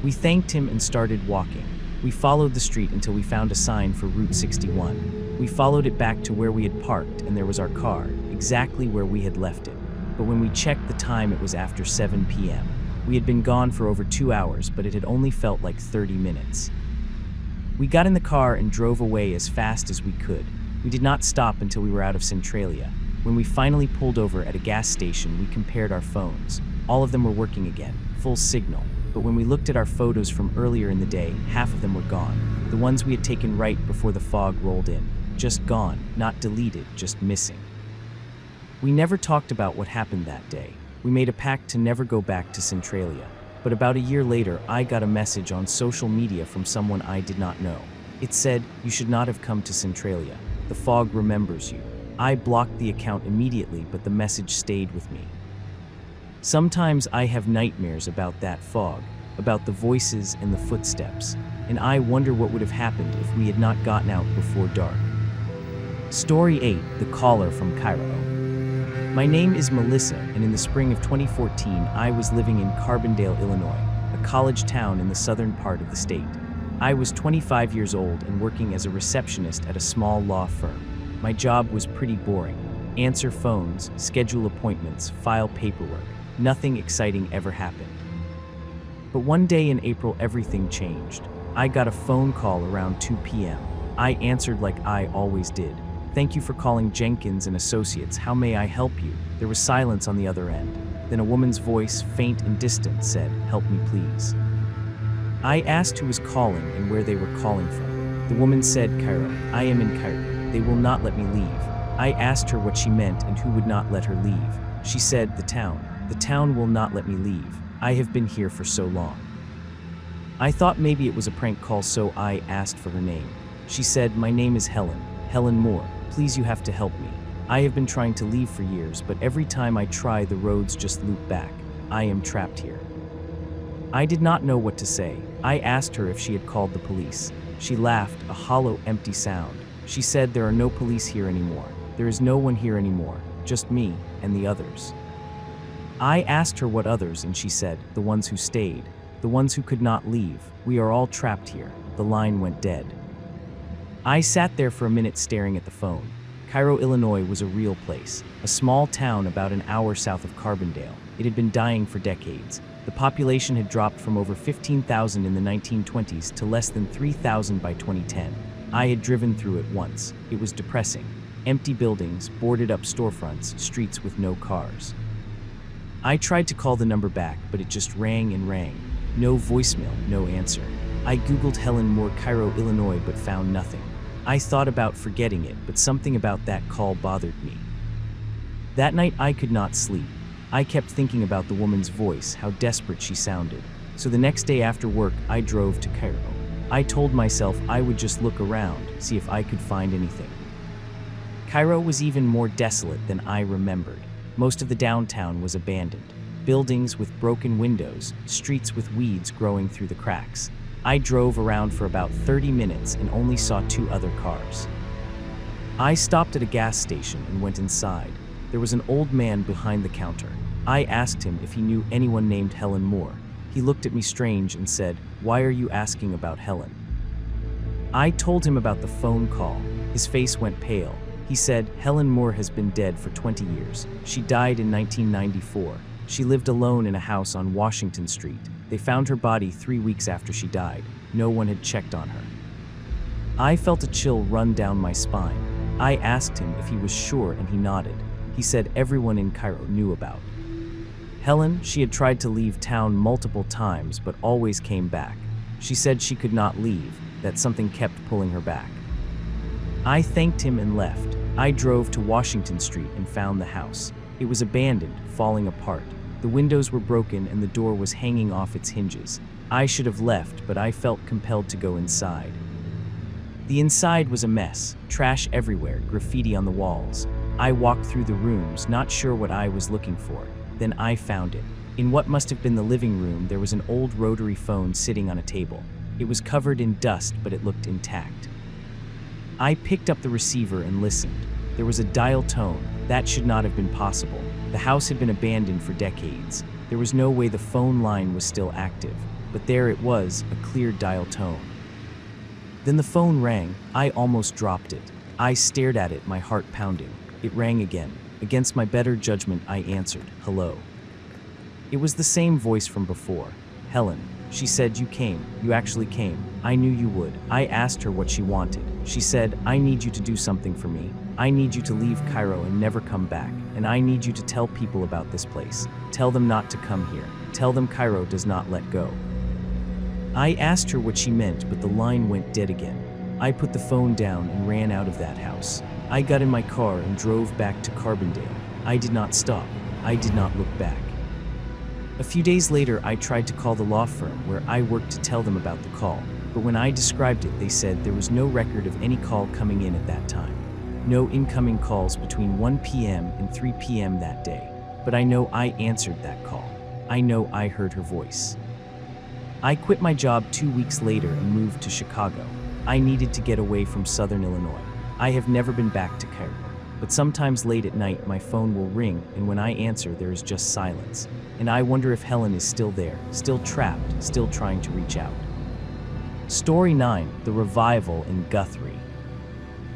We thanked him and started walking. We followed the street until we found a sign for Route 61. We followed it back to where we had parked, and there was our car, exactly where we had left it. But when we checked the time, it was after 7 p.m. We had been gone for over 2 hours, but it had only felt like 30 minutes. We got in the car and drove away as fast as we could. We did not stop until we were out of Centralia. When we finally pulled over at a gas station, we compared our phones. All of them were working again, full signal. But when we looked at our photos from earlier in the day, half of them were gone. The ones we had taken right before the fog rolled in. Just gone, not deleted, just missing. We never talked about what happened that day. We made a pact to never go back to Centralia. But about a year later, I got a message on social media from someone I did not know. It said, "You should not have come to Centralia. The fog remembers you." I blocked the account immediately, but the message stayed with me. Sometimes I have nightmares about that fog, about the voices and the footsteps, and I wonder what would have happened if we had not gotten out before dark. Story 8, The Caller from Cairo. My name is Melissa, and in the spring of 2014, I was living in Carbondale, Illinois, a college town in the southern part of the state. I was 25 years old and working as a receptionist at a small law firm. My job was pretty boring. Answer phones, schedule appointments, file paperwork. Nothing exciting ever happened. But one day in April, everything changed. I got a phone call around 2 p.m. I answered like I always did. "Thank you for calling Jenkins and Associates. How may I help you?" There was silence on the other end. Then a woman's voice, faint and distant, said, "Help me, please." I asked who was calling and where they were calling from. The woman said, "Cairo. I am in Cairo. They will not let me leave." I asked her what she meant and who would not let her leave. She said, "The town. The town will not let me leave. I have been here for so long." I thought maybe it was a prank call, so I asked for her name. She said, "My name is Helen Moore. Please, you have to help me. I have been trying to leave for years, but every time I try, the roads just loop back. I am trapped here." I did not know what to say. I asked her if she had called the police. She laughed, a hollow, empty sound. She said, "There are no police here anymore. There is no one here anymore, just me and the others." I asked her what others, and she said, "The ones who stayed, the ones who could not leave. We are all trapped here." The line went dead. I sat there for a minute staring at the phone. Cairo, Illinois was a real place, a small town about an hour south of Carbondale. It had been dying for decades. The population had dropped from over 15,000 in the 1920s to less than 3,000 by 2010. I had driven through it once. It was depressing. Empty buildings, boarded up storefronts, streets with no cars. I tried to call the number back, but it just rang and rang. No voicemail, no answer. I Googled Helen Moore, Cairo, Illinois, but found nothing. I thought about forgetting it, but something about that call bothered me. That night I could not sleep. I kept thinking about the woman's voice, how desperate she sounded. So the next day after work, I drove to Cairo. I told myself I would just look around, see if I could find anything. Cairo was even more desolate than I remembered. Most of the downtown was abandoned. Buildings with broken windows, streets with weeds growing through the cracks. I drove around for about 30 minutes and only saw 2 other cars. I stopped at a gas station and went inside. There was an old man behind the counter. I asked him if he knew anyone named Helen Moore. He looked at me strange and said, "Why are you asking about Helen?" I told him about the phone call. His face went pale. He said, "Helen Moore has been dead for 20 years. She died in 1994. She lived alone in a house on Washington Street. They found her body 3 weeks after she died. No one had checked on her." I felt a chill run down my spine. I asked him if he was sure, and he nodded. He said everyone in Cairo knew about Helen. She had tried to leave town multiple times, but always came back. She said she could not leave, that something kept pulling her back. I thanked him and left. I drove to Washington Street and found the house. It was abandoned, falling apart. The windows were broken and the door was hanging off its hinges. I should have left, but I felt compelled to go inside. The inside was a mess, trash everywhere, graffiti on the walls. I walked through the rooms, not sure what I was looking for. Then I found it. In what must have been the living room, there was an old rotary phone sitting on a table. It was covered in dust, but it looked intact. I picked up the receiver and listened. There was a dial tone. That should not have been possible. The house had been abandoned for decades. There was no way the phone line was still active, but there it was, a clear dial tone. Then the phone rang. I almost dropped it. I stared at it, my heart pounding. It rang again. Against my better judgment, I answered, "Hello." It was the same voice from before. "Helen," she said, "you came. You actually came. I knew you would." I asked her what she wanted. She said, "I need you to do something for me. I need you to leave Cairo and never come back. And I need you to tell people about this place. Tell them not to come here. Tell them Cairo does not let go." I asked her what she meant, but the line went dead again. I put the phone down and ran out of that house. I got in my car and drove back to Carbondale. I did not stop. I did not look back. A few days later, I tried to call the law firm where I worked to tell them about the call, but when I described it, they said there was no record of any call coming in at that time. No incoming calls between 1 p.m. and 3 p.m. that day. But I know I answered that call. I know I heard her voice. I quit my job 2 weeks later and moved to Chicago. I needed to get away from Southern Illinois. I have never been back to Cairo, but sometimes late at night my phone will ring, and when I answer there is just silence. And I wonder if Helen is still there, still trapped, still trying to reach out. Story 9, The Revival in Guthrie.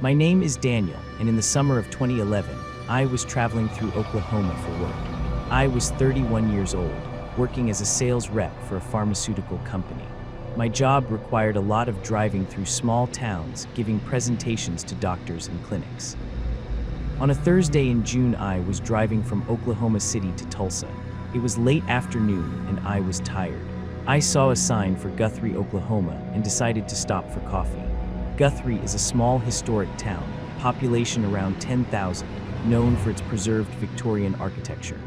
My name is Daniel, and in the summer of 2011, I was traveling through Oklahoma for work. I was 31 years old, working as a sales rep for a pharmaceutical company. My job required a lot of driving through small towns, giving presentations to doctors and clinics. On a Thursday in June, I was driving from Oklahoma City to Tulsa. It was late afternoon, and I was tired. I saw a sign for Guthrie, Oklahoma, and decided to stop for coffee. Guthrie is a small historic town, population around 10,000, known for its preserved Victorian architecture.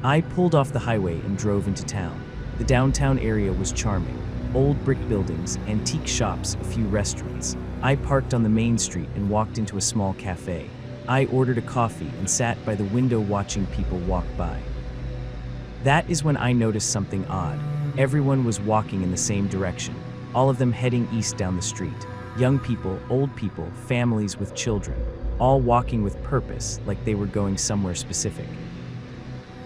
I pulled off the highway and drove into town. The downtown area was charming. Old brick buildings, antique shops, a few restaurants. I parked on the main street and walked into a small cafe. I ordered a coffee and sat by the window watching people walk by. That is when I noticed something odd. Everyone was walking in the same direction, all of them heading east down the street. Young people, old people, families with children, all walking with purpose, like they were going somewhere specific.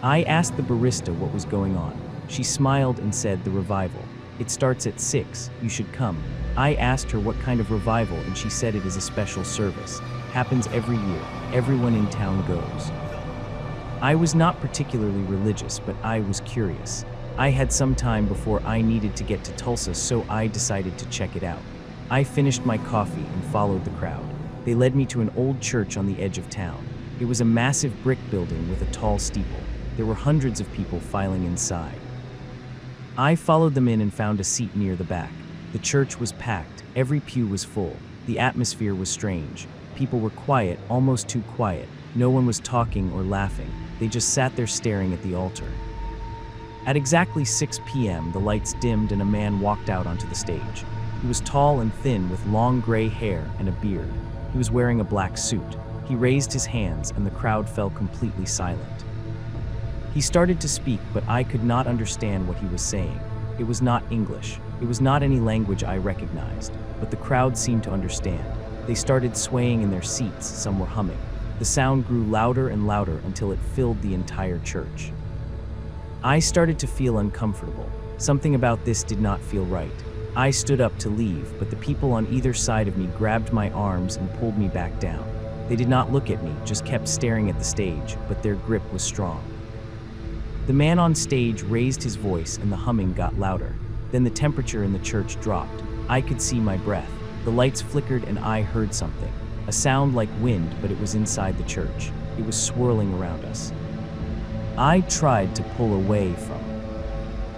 I asked the barista what was going on. She smiled and said, "The revival. It starts at 6, you should come." I asked her what kind of revival, and she said it is a special service. Happens every year. Everyone in town goes. I was not particularly religious, but I was curious. I had some time before I needed to get to Tulsa, so I decided to check it out. I finished my coffee and followed the crowd. They led me to an old church on the edge of town. It was a massive brick building with a tall steeple. There were hundreds of people filing inside. I followed them in and found a seat near the back. The church was packed. Every pew was full. The atmosphere was strange. People were quiet, almost too quiet. No one was talking or laughing. They just sat there staring at the altar. At exactly 6 p.m., the lights dimmed and a man walked out onto the stage. He was tall and thin with long gray hair and a beard. He was wearing a black suit. He raised his hands and the crowd fell completely silent. He started to speak, but I could not understand what he was saying. It was not English. It was not any language I recognized, but the crowd seemed to understand. They started swaying in their seats, some were humming. The sound grew louder and louder until it filled the entire church. I started to feel uncomfortable. Something about this did not feel right. I stood up to leave, but the people on either side of me grabbed my arms and pulled me back down. They did not look at me, just kept staring at the stage, but their grip was strong. The man on stage raised his voice and the humming got louder. Then the temperature in the church dropped. I could see my breath. The lights flickered and I heard something. A sound like wind, but it was inside the church. It was swirling around us. I tried to pull away from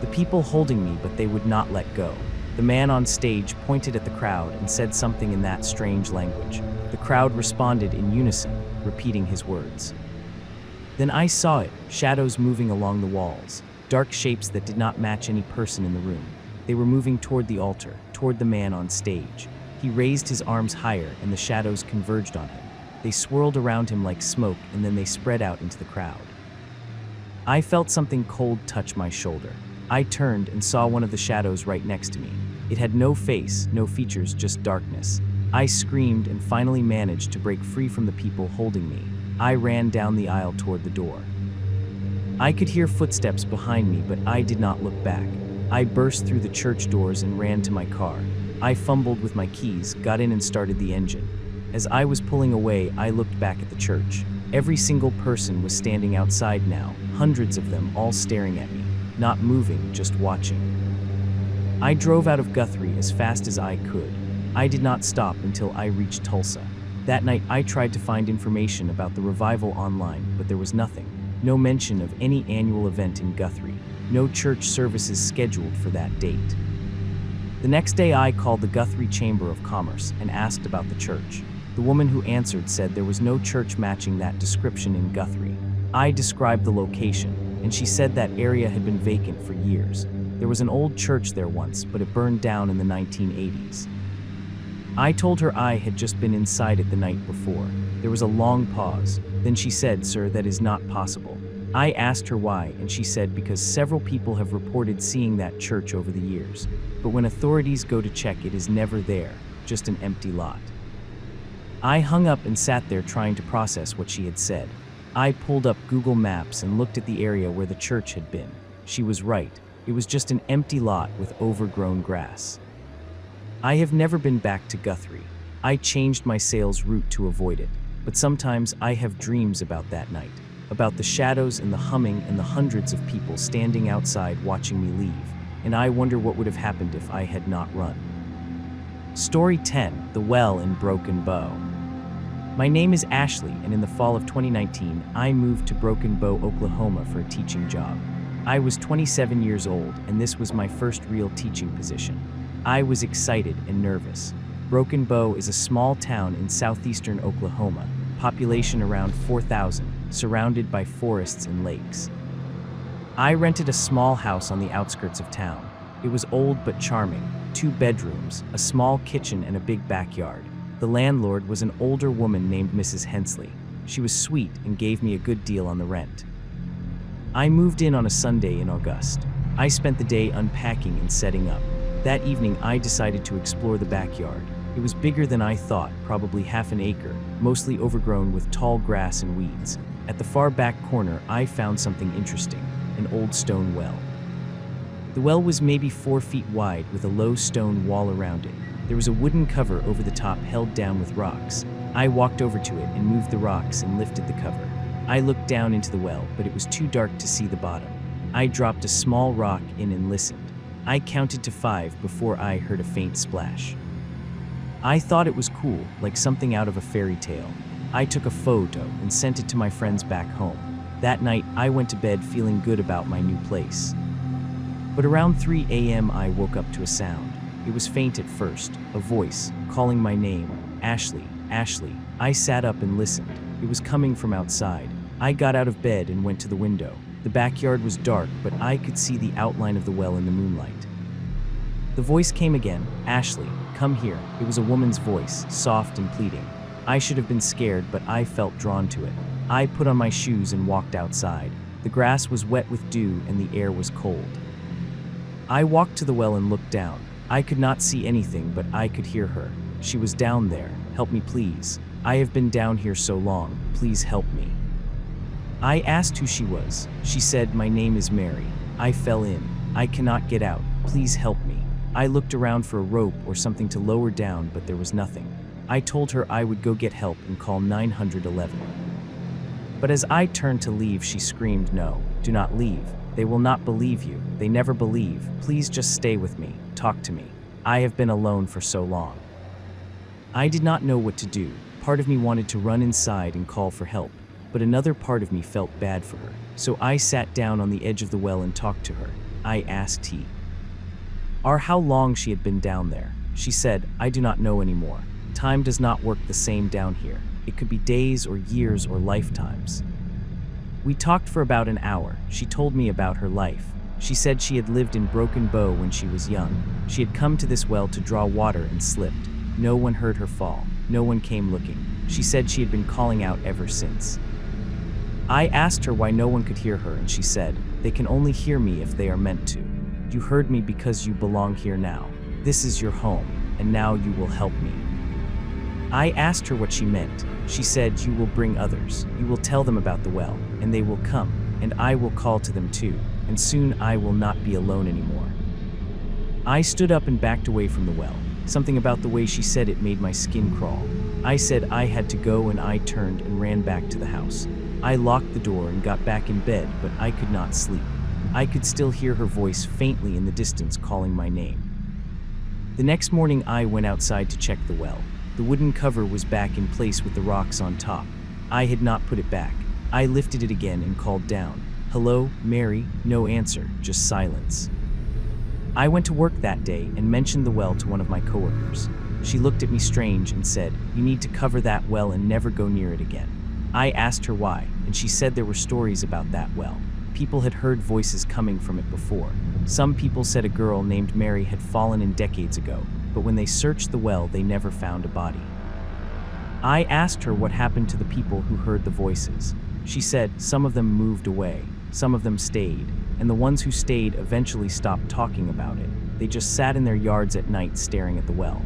the people holding me, but they would not let go. The man on stage pointed at the crowd and said something in that strange language. The crowd responded in unison, repeating his words. Then I saw it, shadows moving along the walls, dark shapes that did not match any person in the room. They were moving toward the altar, toward the man on stage. He raised his arms higher and the shadows converged on him. They swirled around him like smoke and then they spread out into the crowd. I felt something cold touch my shoulder. I turned and saw one of the shadows right next to me. It had no face, no features, just darkness. I screamed and finally managed to break free from the people holding me. I ran down the aisle toward the door. I could hear footsteps behind me, but I did not look back. I burst through the church doors and ran to my car. I fumbled with my keys, got in and started the engine. As I was pulling away, I looked back at the church. Every single person was standing outside now, hundreds of them all staring at me, not moving, just watching. I drove out of Guthrie as fast as I could. I did not stop until I reached Tulsa. That night, I tried to find information about the revival online, but there was nothing. No mention of any annual event in Guthrie. No church services scheduled for that date. The next day, I called the Guthrie Chamber of Commerce and asked about the church. The woman who answered said there was no church matching that description in Guthrie. I described the location, and she said that area had been vacant for years. There was an old church there once, but it burned down in the 1980s. I told her I had just been inside it the night before. There was a long pause. Then she said, "Sir, that is not possible." I asked her why, and she said because several people have reported seeing that church over the years. But when authorities go to check, it is never there, just an empty lot. I hung up and sat there trying to process what she had said. I pulled up Google Maps and looked at the area where the church had been. She was right. It was just an empty lot with overgrown grass. I have never been back to Guthrie. I changed my sales route to avoid it. But sometimes I have dreams about that night, about the shadows and the humming and the hundreds of people standing outside watching me leave, and I wonder what would have happened if I had not run. Story 10: The Well in Broken Bow. My name is Ashley, and in the fall of 2019, I moved to Broken Bow, Oklahoma for a teaching job. I was 27 years old, and this was my first real teaching position. I was excited and nervous. Broken Bow is a small town in southeastern Oklahoma, population around 4,000, surrounded by forests and lakes. I rented a small house on the outskirts of town. It was old but charming, 2 bedrooms, a small kitchen, and a big backyard. The landlord was an older woman named Mrs. Hensley. She was sweet and gave me a good deal on the rent. I moved in on a Sunday in August. I spent the day unpacking and setting up. That evening, I decided to explore the backyard. It was bigger than I thought, probably half an acre, mostly overgrown with tall grass and weeds. At the far back corner, I found something interesting, an old stone well. The well was maybe 4 feet wide with a low stone wall around it. There was a wooden cover over the top held down with rocks. I walked over to it and moved the rocks and lifted the cover. I looked down into the well, but it was too dark to see the bottom. I dropped a small rock in and listened. I counted to 5 before I heard a faint splash. I thought it was cool, like something out of a fairy tale. I took a photo and sent it to my friends back home. That night, I went to bed feeling good about my new place. But around 3 a.m., I woke up to a sound. It was faint at first, a voice calling my name, "Ashley, Ashley." I sat up and listened. It was coming from outside. I got out of bed and went to the window. The backyard was dark, but I could see the outline of the well in the moonlight. The voice came again, "Ashley, come here." It was a woman's voice, soft and pleading. I should have been scared, but I felt drawn to it. I put on my shoes and walked outside. The grass was wet with dew and the air was cold. I walked to the well and looked down. I could not see anything, but I could hear her. She was down there. "Help me, please. I have been down here so long. Please help me." I asked who she was. She said, "My name is Mary. I fell in. I cannot get out. Please help me." I looked around for a rope or something to lower down, but there was nothing. I told her I would go get help and call 911. But as I turned to leave, she screamed, "No, do not leave. They will not believe you. They never believe. Please just stay with me. Talk to me. I have been alone for so long." I did not know what to do. Part of me wanted to run inside and call for help, but another part of me felt bad for her. So I sat down on the edge of the well and talked to her. I asked her how long she had been down there. She said, "I do not know anymore. Time does not work the same down here. It could be days or years or lifetimes." We talked for about an hour. She told me about her life. She said she had lived in Broken Bow when she was young. She had come to this well to draw water and slipped. No one heard her fall. No one came looking. She said she had been calling out ever since. I asked her why no one could hear her, and she said, "They can only hear me if they are meant to. You heard me because you belong here now. This is your home, and now you will help me." I asked her what she meant. She said, "You will bring others. You will tell them about the well, and they will come. and I will call to them too, and soon I will not be alone anymore." I stood up and backed away from the well. Something about the way she said it made my skin crawl. I said I had to go, and I turned and ran back to the house. I locked the door and got back in bed, but I could not sleep. I could still hear her voice faintly in the distance calling my name. The next morning I went outside to check the well. The wooden cover was back in place with the rocks on top. I had not put it back. I lifted it again and called down, "Hello, Mary?" No answer, just silence. I went to work that day and mentioned the well to one of my coworkers. She looked at me strange and said, "You need to cover that well and never go near it again." I asked her why, and she said there were stories about that well. People had heard voices coming from it before. Some people said a girl named Mary had fallen in decades ago, but when they searched the well, they never found a body. I asked her what happened to the people who heard the voices. She said some of them moved away, some of them stayed, and the ones who stayed eventually stopped talking about it. They just sat in their yards at night staring at the well.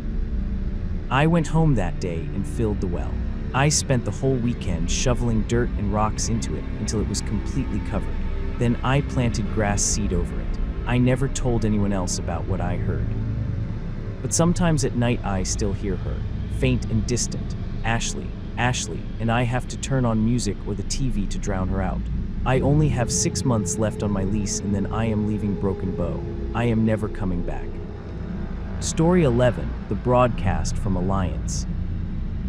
I went home that day and filled the well. I spent the whole weekend shoveling dirt and rocks into it until it was completely covered. Then I planted grass seed over it. I never told anyone else about what I heard. But sometimes at night I still hear her, faint and distant, "Ashley, Ashley," and I have to turn on music or the TV to drown her out. I only have 6 months left on my lease, and then I am leaving Broken Bow. I am never coming back. Story 11, The Broadcast from Alliance.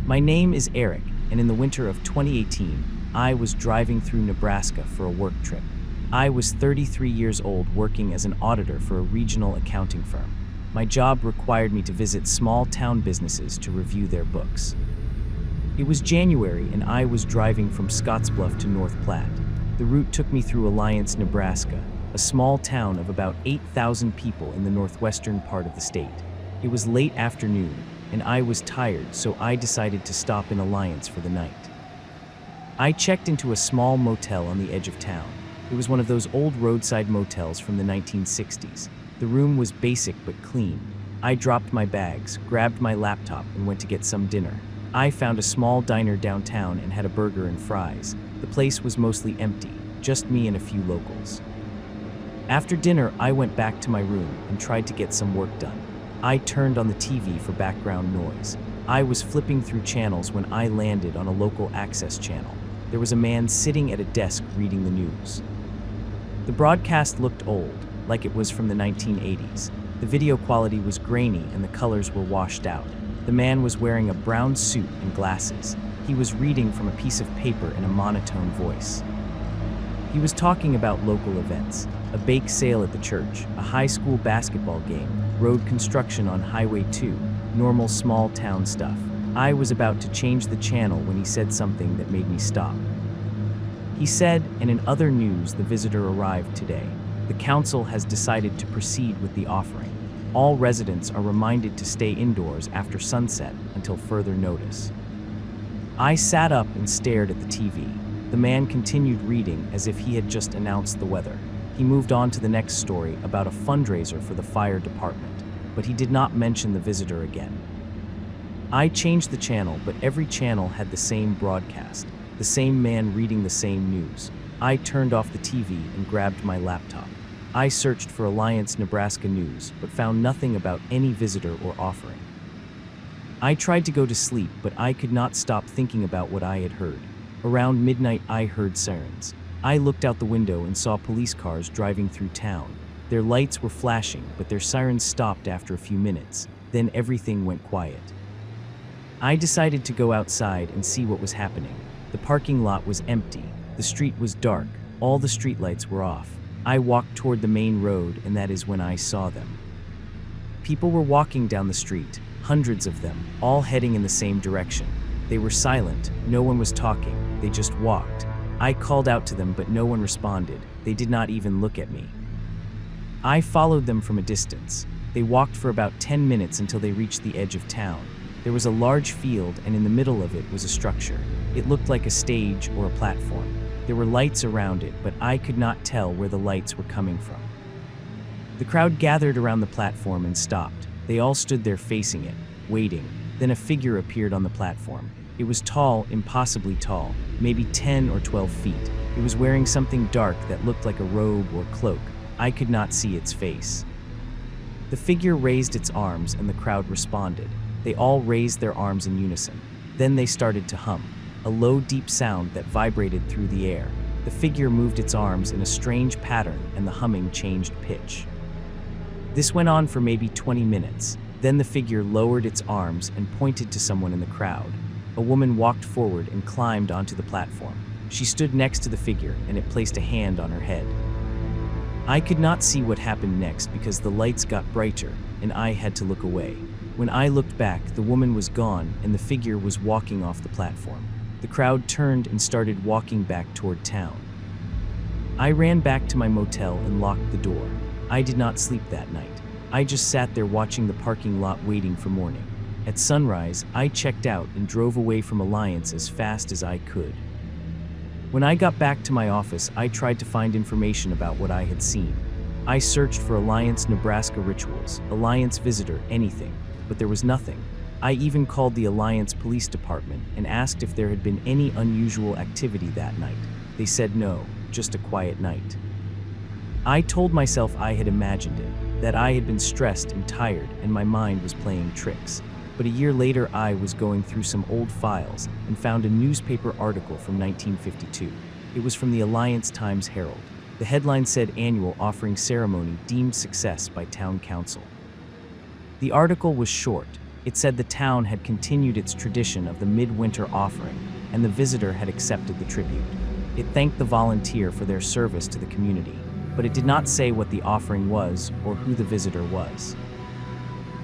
My name is Eric, and in the winter of 2018, I was driving through Nebraska for a work trip. I was 33 years old, working as an auditor for a regional accounting firm. My job required me to visit small town businesses to review their books. It was January, and I was driving from Scottsbluff to North Platte. The route took me through Alliance, Nebraska, a small town of about 8,000 people in the northwestern part of the state. It was late afternoon, and I was tired, so I decided to stop in Alliance for the night. I checked into a small motel on the edge of town. It was one of those old roadside motels from the 1960s. The room was basic but clean. I dropped my bags, grabbed my laptop, and went to get some dinner. I found a small diner downtown and had a burger and fries. The place was mostly empty, just me and a few locals. After dinner, I went back to my room and tried to get some work done. I turned on the TV for background noise. I was flipping through channels when I landed on a local access channel. There was a man sitting at a desk reading the news. The broadcast looked old, like it was from the 1980s. The video quality was grainy and the colors were washed out. The man was wearing a brown suit and glasses. He was reading from a piece of paper in a monotone voice. He was talking about local events, a bake sale at the church, a high school basketball game, road construction on Highway 2, normal small town stuff. I was about to change the channel when he said something that made me stop. He said, "And in other news, the visitor arrived today. The council has decided to proceed with the offering. All residents are reminded to stay indoors after sunset until further notice." I sat up and stared at the TV. The man continued reading as if he had just announced the weather. He moved on to the next story about a fundraiser for the fire department, but he did not mention the visitor again. I changed the channel, but every channel had the same broadcast, the same man reading the same news. I turned off the TV and grabbed my laptop. I searched for Alliance, Nebraska news, but found nothing about any visitor or offering. I tried to go to sleep, but I could not stop thinking about what I had heard. Around midnight, I heard sirens. I looked out the window and saw police cars driving through town. Their lights were flashing, but their sirens stopped after a few minutes. Then everything went quiet. I decided to go outside and see what was happening. The parking lot was empty. The street was dark. All the streetlights were off. I walked toward the main road, and that is when I saw them. People were walking down the street, hundreds of them, all heading in the same direction. They were silent. No one was talking. They just walked. I called out to them, but no one responded. They did not even look at me. I followed them from a distance. They walked for about 10 minutes until they reached the edge of town. There was a large field, and in the middle of it was a structure. It looked like a stage or a platform. There were lights around it, but I could not tell where the lights were coming from. The crowd gathered around the platform and stopped. They all stood there facing it, waiting. Then a figure appeared on the platform. It was tall, impossibly tall, maybe 10 or 12 feet. It was wearing something dark that looked like a robe or cloak. I could not see its face. The figure raised its arms and the crowd responded. They all raised their arms in unison. Then they started to hum, a low, deep sound that vibrated through the air. The figure moved its arms in a strange pattern and the humming changed pitch. This went on for maybe 20 minutes. Then the figure lowered its arms and pointed to someone in the crowd. A woman walked forward and climbed onto the platform. She stood next to the figure and it placed a hand on her head. I could not see what happened next because the lights got brighter and I had to look away. When I looked back, the woman was gone and the figure was walking off the platform. The crowd turned and started walking back toward town. I ran back to my motel and locked the door. I did not sleep that night. I just sat there watching the parking lot waiting for morning. At sunrise, I checked out and drove away from Alliance as fast as I could. When I got back to my office, I tried to find information about what I had seen. I searched for Alliance Nebraska rituals, Alliance visitor, anything, but there was nothing. I even called the Alliance Police Department and asked if there had been any unusual activity that night. They said no, just a quiet night. I told myself I had imagined it, that I had been stressed and tired and my mind was playing tricks. But a year later, I was going through some old files and found a newspaper article from 1952. It was from the Alliance Times-Herald. The headline said annual offering ceremony deemed success by town council. The article was short. It said the town had continued its tradition of the midwinter offering and the visitor had accepted the tribute. It thanked the volunteer for their service to the community, but it did not say what the offering was or who the visitor was.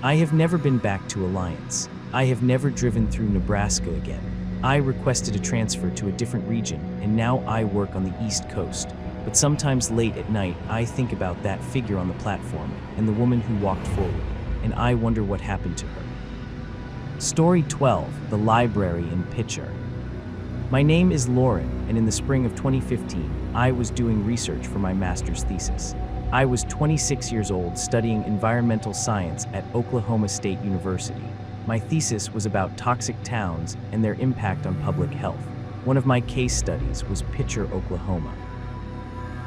I have never been back to Alliance. I have never driven through Nebraska again. I requested a transfer to a different region, and now I work on the East Coast. But sometimes late at night, I think about that figure on the platform and the woman who walked forward, and I wonder what happened to her. Story 12, The Library in Picher. My name is Lauren, and in the spring of 2015, I was doing research for my master's thesis. I was 26 years old studying environmental science at Oklahoma State University. My thesis was about toxic towns and their impact on public health. One of my case studies was Picher, Oklahoma.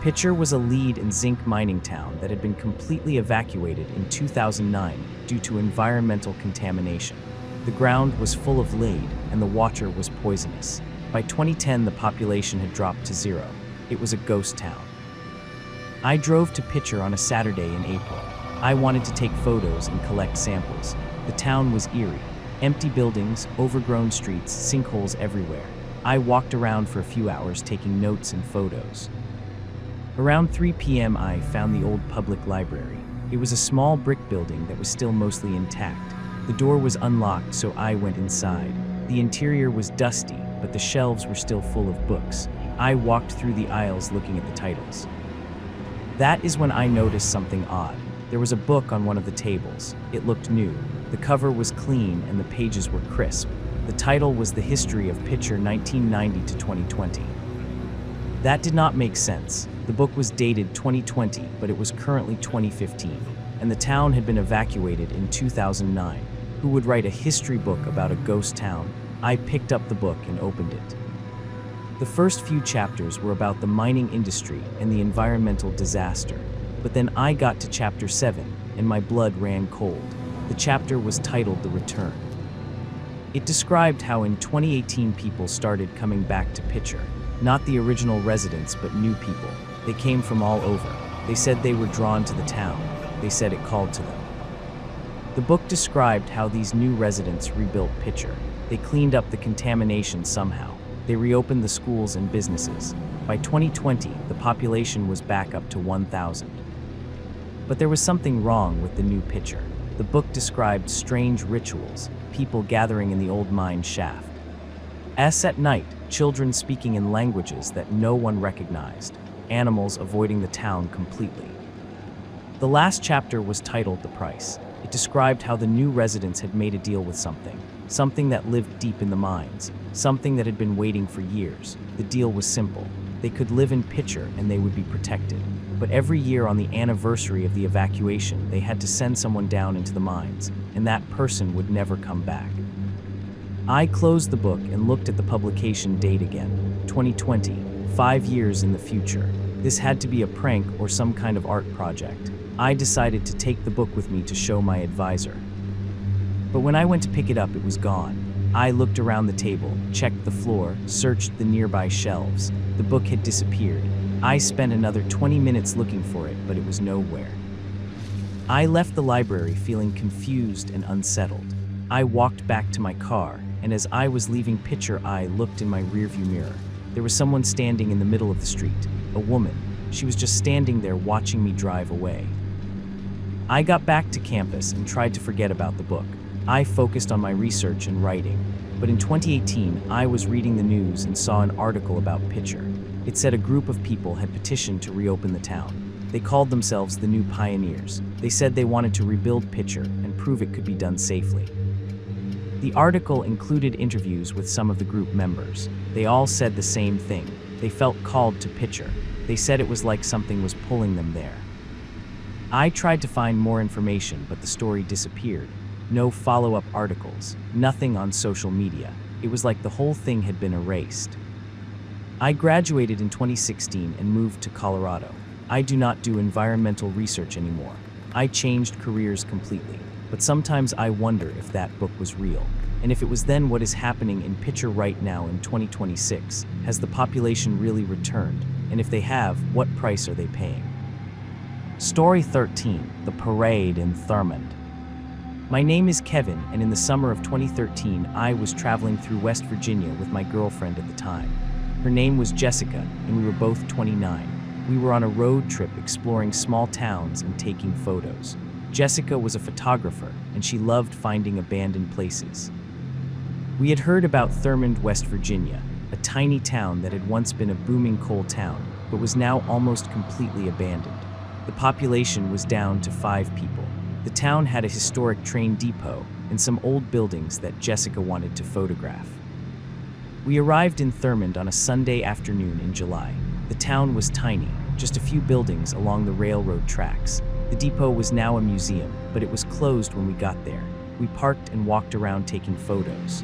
Picher was a lead and zinc mining town that had been completely evacuated in 2009 due to environmental contamination. The ground was full of lead and the water was poisonous. By 2010, the population had dropped to zero. It was a ghost town. I drove to Picher on a Saturday in April. I wanted to take photos and collect samples. The town was eerie. Empty buildings, overgrown streets, sinkholes everywhere. I walked around for a few hours taking notes and photos. Around 3 p.m. I found the old public library. It was a small brick building that was still mostly intact. The door was unlocked, so I went inside. The interior was dusty, but the shelves were still full of books. I walked through the aisles looking at the titles. That is when I noticed something odd. There was a book on one of the tables. It looked new. The cover was clean and the pages were crisp. The title was The History of Picher 1990 to 2020. That did not make sense. The book was dated 2020, but it was currently 2015, and the town had been evacuated in 2009. Who would write a history book about a ghost town? I picked up the book and opened it. The first few chapters were about the mining industry and the environmental disaster, but then I got to chapter 7 and my blood ran cold. The chapter was titled The Return. It described how in 2018 people started coming back to Picher, not the original residents but new people. They came from all over. They said they were drawn to the town. They said it called to them. The book described how these new residents rebuilt Picher. They cleaned up the contamination somehow. They reopened the schools and businesses. By 2020, the population was back up to 1,000. But there was something wrong with the new Picher. The book described strange rituals, people gathering in the old mine shaft. As at night, children speaking in languages that no one recognized, animals avoiding the town completely. The last chapter was titled The Price. It described how the new residents had made a deal with something that lived deep in the mines, something that had been waiting for years. The deal was simple. They could live in Picher and they would be protected. But every year on the anniversary of the evacuation, they had to send someone down into the mines, and that person would never come back. I closed the book and looked at the publication date again, 2020, 5 years in the future. This had to be a prank or some kind of art project. I decided to take the book with me to show my advisor. But when I went to pick it up, it was gone. I looked around the table, checked the floor, searched the nearby shelves. The book had disappeared. I spent another 20 minutes looking for it, but it was nowhere. I left the library feeling confused and unsettled. I walked back to my car, and as I was leaving Picher, I looked in my rearview mirror. There was someone standing in the middle of the street, a woman. She was just standing there watching me drive away. I got back to campus and tried to forget about the book. I focused on my research and writing, but in 2018, I was reading the news and saw an article about Picher. It said a group of people had petitioned to reopen the town. They called themselves the New Pioneers. They said they wanted to rebuild Picher and prove it could be done safely. The article included interviews with some of the group members. They all said the same thing. They felt called to Picher. They said it was like something was pulling them there. I tried to find more information, but the story disappeared. No follow-up articles, nothing on social media. It was like the whole thing had been erased. I graduated in 2016 and moved to Colorado. I do not do environmental research anymore. I changed careers completely, but sometimes I wonder if that book was real. And if it was, then what is happening in Picher right now in 2026? Has the population really returned? And if they have, what price are they paying? Story 13, The Parade in Thurmond. My name is Kevin, and in the summer of 2013, I was traveling through West Virginia with my girlfriend at the time. Her name was Jessica, and we were both 29. We were on a road trip exploring small towns and taking photos. Jessica was a photographer, and she loved finding abandoned places. We had heard about Thurmond, West Virginia, a tiny town that had once been a booming coal town, but was now almost completely abandoned. The population was down to 5 people. The town had a historic train depot and some old buildings that Jessica wanted to photograph. We arrived in Thurmond on a Sunday afternoon in July. The town was tiny, just a few buildings along the railroad tracks. The depot was now a museum, but it was closed when we got there. We parked and walked around taking photos.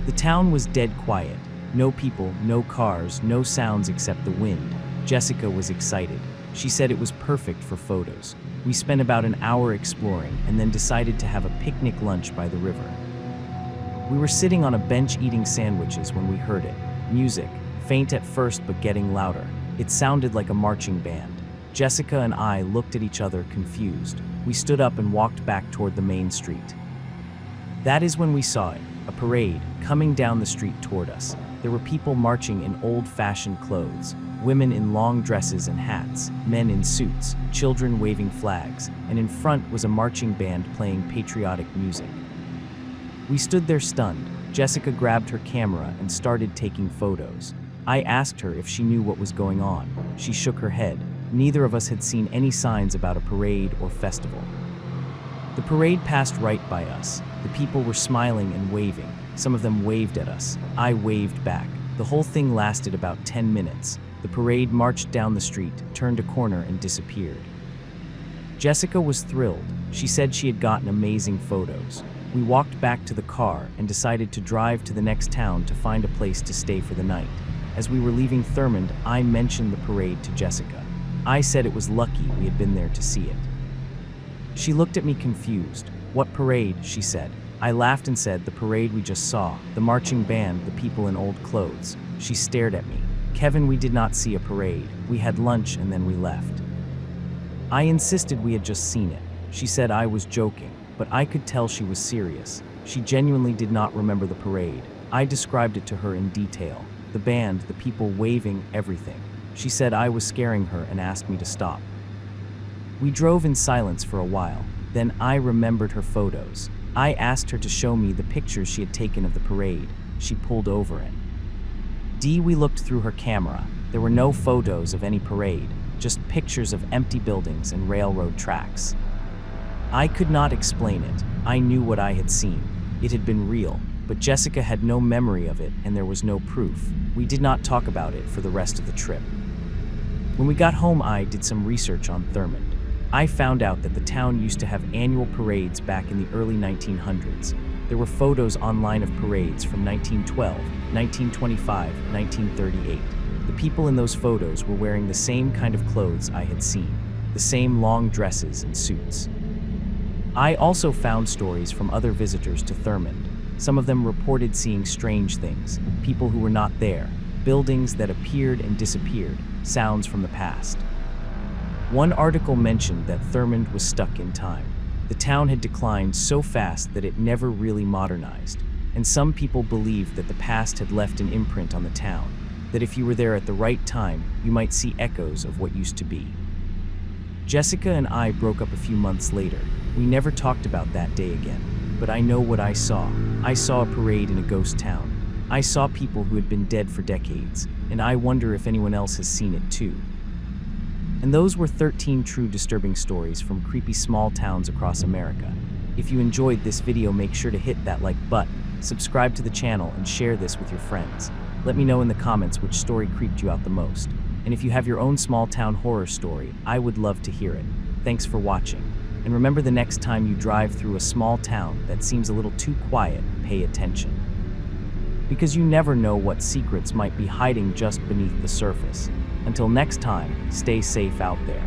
The town was dead quiet. No people, no cars, no sounds except the wind. Jessica was excited. She said it was perfect for photos. We spent about an hour exploring and then decided to have a picnic lunch by the river. We were sitting on a bench eating sandwiches when we heard it. Music, faint at first but getting louder. It sounded like a marching band. Jessica and I looked at each other confused. We stood up and walked back toward the main street. That is when we saw it, a parade coming down the street toward us. There were people marching in old-fashioned clothes, women in long dresses and hats, men in suits, children waving flags, and in front was a marching band playing patriotic music. We stood there stunned. Jessica grabbed her camera and started taking photos. I asked her if she knew what was going on. She shook her head. Neither of us had seen any signs about a parade or festival. The parade passed right by us. The people were smiling and waving. Some of them waved at us. I waved back. The whole thing lasted about 10 minutes. The parade marched down the street, turned a corner, and disappeared. Jessica was thrilled. She said she had gotten amazing photos. We walked back to the car and decided to drive to the next town to find a place to stay for the night. As we were leaving Thurmond, I mentioned the parade to Jessica. I said it was lucky we had been there to see it. She looked at me confused. "What parade?" she said. I laughed and said, "The parade we just saw, the marching band, the people in old clothes." She stared at me. "Kevin, we did not see a parade. We had lunch and then we left." I insisted we had just seen it. She said I was joking, but I could tell she was serious. She genuinely did not remember the parade. I described it to her in detail. The band, the people waving, everything. She said I was scaring her and asked me to stop. We drove in silence for a while. Then I remembered her photos. I asked her to show me the pictures she had taken of the parade. She pulled over it. We looked through her camera. There were no photos of any parade, just pictures of empty buildings and railroad tracks. I could not explain it. I knew what I had seen. It had been real, but Jessica had no memory of it and there was no proof. We did not talk about it for the rest of the trip. When we got home, I did some research on Thurmond. I found out that the town used to have annual parades back in the early 1900s. There were photos online of parades from 1912, 1925, 1938. The people in those photos were wearing the same kind of clothes I had seen, the same long dresses and suits. I also found stories from other visitors to Thurmond. Some of them reported seeing strange things, people who were not there, buildings that appeared and disappeared, sounds from the past. One article mentioned that Thurmond was stuck in time. The town had declined so fast that it never really modernized, and some people believed that the past had left an imprint on the town, that if you were there at the right time, you might see echoes of what used to be. Jessica and I broke up a few months later. We never talked about that day again, but I know what I saw. I saw a parade in a ghost town. I saw people who had been dead for decades, and I wonder if anyone else has seen it too. And those were 13 true disturbing stories from creepy small towns across America. If you enjoyed this video, make sure to hit that like button, subscribe to the channel, and share this with your friends. Let me know in the comments which story creeped you out the most. And if you have your own small town horror story, I would love to hear it. Thanks for watching. And remember, the next time you drive through a small town that seems a little too quiet, pay attention. Because you never know what secrets might be hiding just beneath the surface. Until next time, stay safe out there.